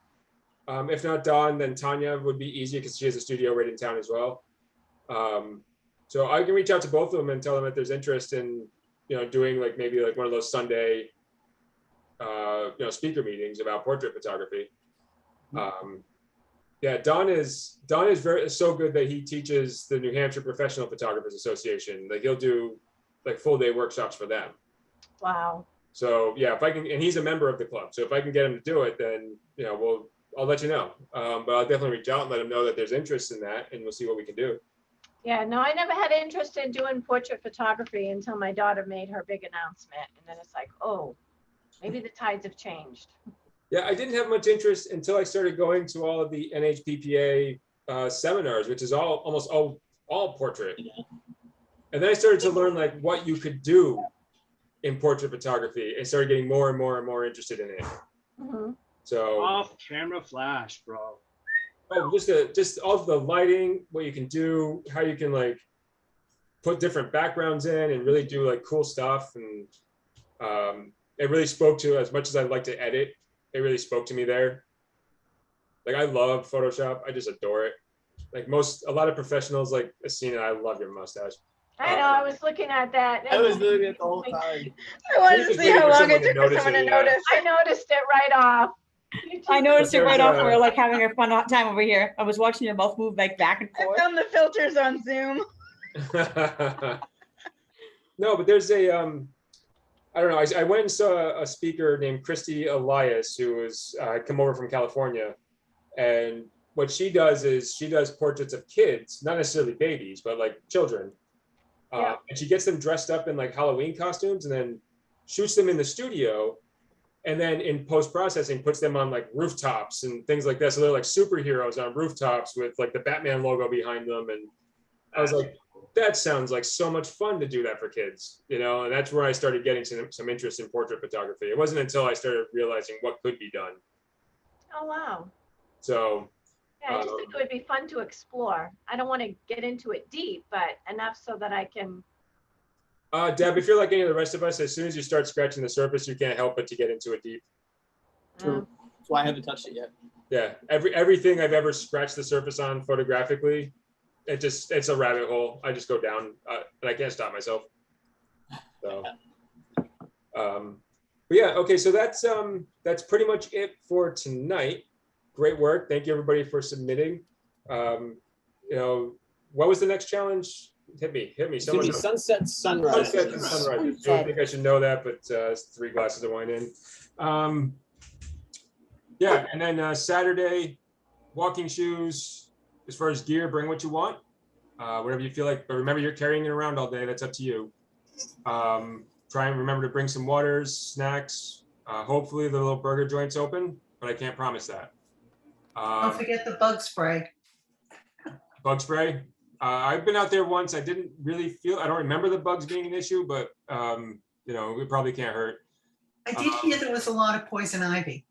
If not Dawn, then Tanya would be easy because she has a studio right in town as well. So I can reach out to both of them and tell them if there's interest in doing like maybe like one of those Sunday speaker meetings about portrait photography. Yeah, Don is so good that he teaches the New Hampshire Professional Photographers Association. Like he'll do like full day workshops for them. Wow. So yeah, if I can, and he's a member of the club, so if I can get him to do it, then I'll let you know. But I'll definitely reach out and let him know that there's interest in that, and we'll see what we can do. Yeah, no, I never had interest in doing portrait photography until my daughter made her big announcement. And then it's like, oh, maybe the tides have changed. Yeah, I didn't have much interest until I started going to all of the NHPPA seminars, which is almost all portrait. And then I started to learn like what you could do in portrait photography and started getting more and more and more interested in it. So off camera flash, bro. Oh, just all of the lighting, what you can do, how you can like put different backgrounds in and really do like cool stuff. And it really spoke to, as much as I like to edit, it really spoke to me there. Like I love Photoshop. I just adore it. Like a lot of professionals like Asina, I love your mustache. I know, I was looking at that. I was looking at the whole time. I wanted to see how long it took for someone to notice. I noticed it right off. I noticed it right off. We're like having a fun time over here. I was watching your mouth move like back and forth. I found the filters on Zoom. No, but there's a I don't know. I went and saw a speaker named Christy Elias, who was come over from California, and what she does is she does portraits of kids, not necessarily babies, but like children, and she gets them dressed up in like Halloween costumes, and then shoots them in the studio. And then in post-processing, puts them on like rooftops and things like that. So they're like superheroes on rooftops with like the Batman logo behind them. And I was like, that sounds like so much fun to do that for kids, and that's where I started getting some interest in portrait photography. It wasn't until I started realizing what could be done. Oh, wow. So yeah, I just think it would be fun to explore. I don't want to get into it deep, but enough so that I can. Deb, if you're like any of the rest of us, as soon as you start scratching the surface, you can't help but to get into it deep. True. That's why I haven't touched it yet. Yeah, everything I've ever scratched the surface on photographically, it's a rabbit hole. I just go down, and I can't stop myself. So, but yeah, okay. So that's pretty much it for tonight. Great work. Thank you everybody for submitting. What was the next challenge? Hit me. It's gonna be sunset, sunrise. Sunset and sunrise. I think I should know that, but it's 3 glasses of wine in. Yeah, and then Saturday, walking shoes. As far as gear, bring what you want, whatever you feel like. But remember, you're carrying it around all day. That's up to you. Try and remember to bring some waters, snacks. Hopefully the little burger joint's open, but I can't promise that. Don't forget the bug spray. Bug spray. I've been out there once. I didn't really I don't remember the bugs being an issue, but it probably can't hurt. I did hear there was a lot of poison ivy.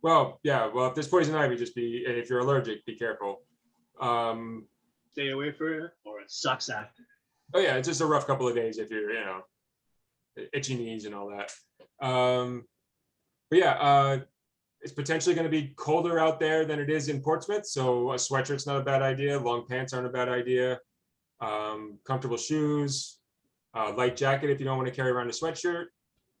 Well, yeah. Well, if there's poison ivy, if you're allergic, be careful. Stay away from it, or it sucks after. Oh yeah, it's just a rough couple of days if you're, itchy knees and all that. But yeah, it's potentially going to be colder out there than it is in Portsmouth, so a sweatshirt's not a bad idea. Long pants aren't a bad idea. Comfortable shoes, light jacket if you don't want to carry around a sweatshirt.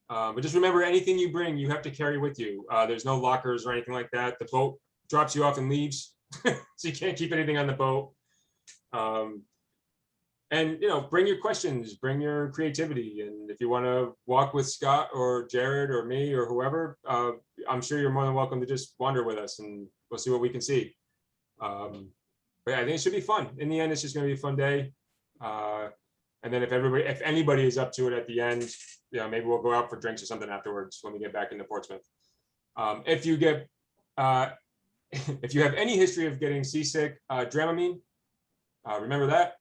But just remember, anything you bring, you have to carry with you. There's no lockers or anything like that. The boat drops you off and leaves, so you can't keep anything on the boat. And bring your questions, bring your creativity, and if you want to walk with Scott or Jared or me or whoever, I'm sure you're more than welcome to just wander with us, and we'll see what we can see. But yeah, I think it should be fun. In the end, it's just going to be a fun day. And then if anybody is up to it at the end, maybe we'll go out for drinks or something afterwards when we get back into Portsmouth. If you have any history of getting seasick, Dramamine, remember that.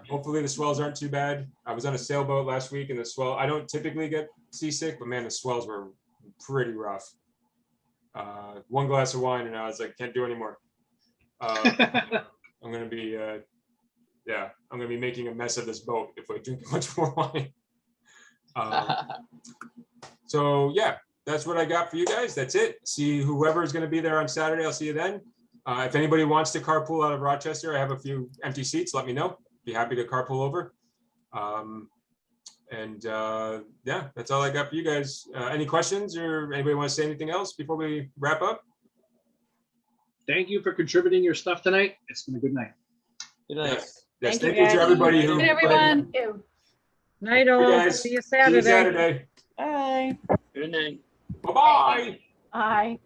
Hopefully the swells aren't too bad. I was on a sailboat last week, and I don't typically get seasick, but man, the swells were pretty rough. 1 glass of wine and I was like, can't do anymore. I'm gonna be making a mess of this boat if I drink much more wine. So yeah, that's what I got for you guys. That's it. See whoever is going to be there on Saturday. I'll see you then. If anybody wants to carpool out of Rochester, I have a few empty seats. Let me know. Be happy to carpool over. Yeah, that's all I got for you guys. Any questions or anybody want to say anything else before we wrap up? thank you for contributing your stuff tonight. It's been a good night. Good night. Yes, Thank you, thank you to guys. everybody who. Good, everyone. Night Hey, all. guys. See you See you Saturday. Saturday. Bye. Good night. Bye-bye. Bye.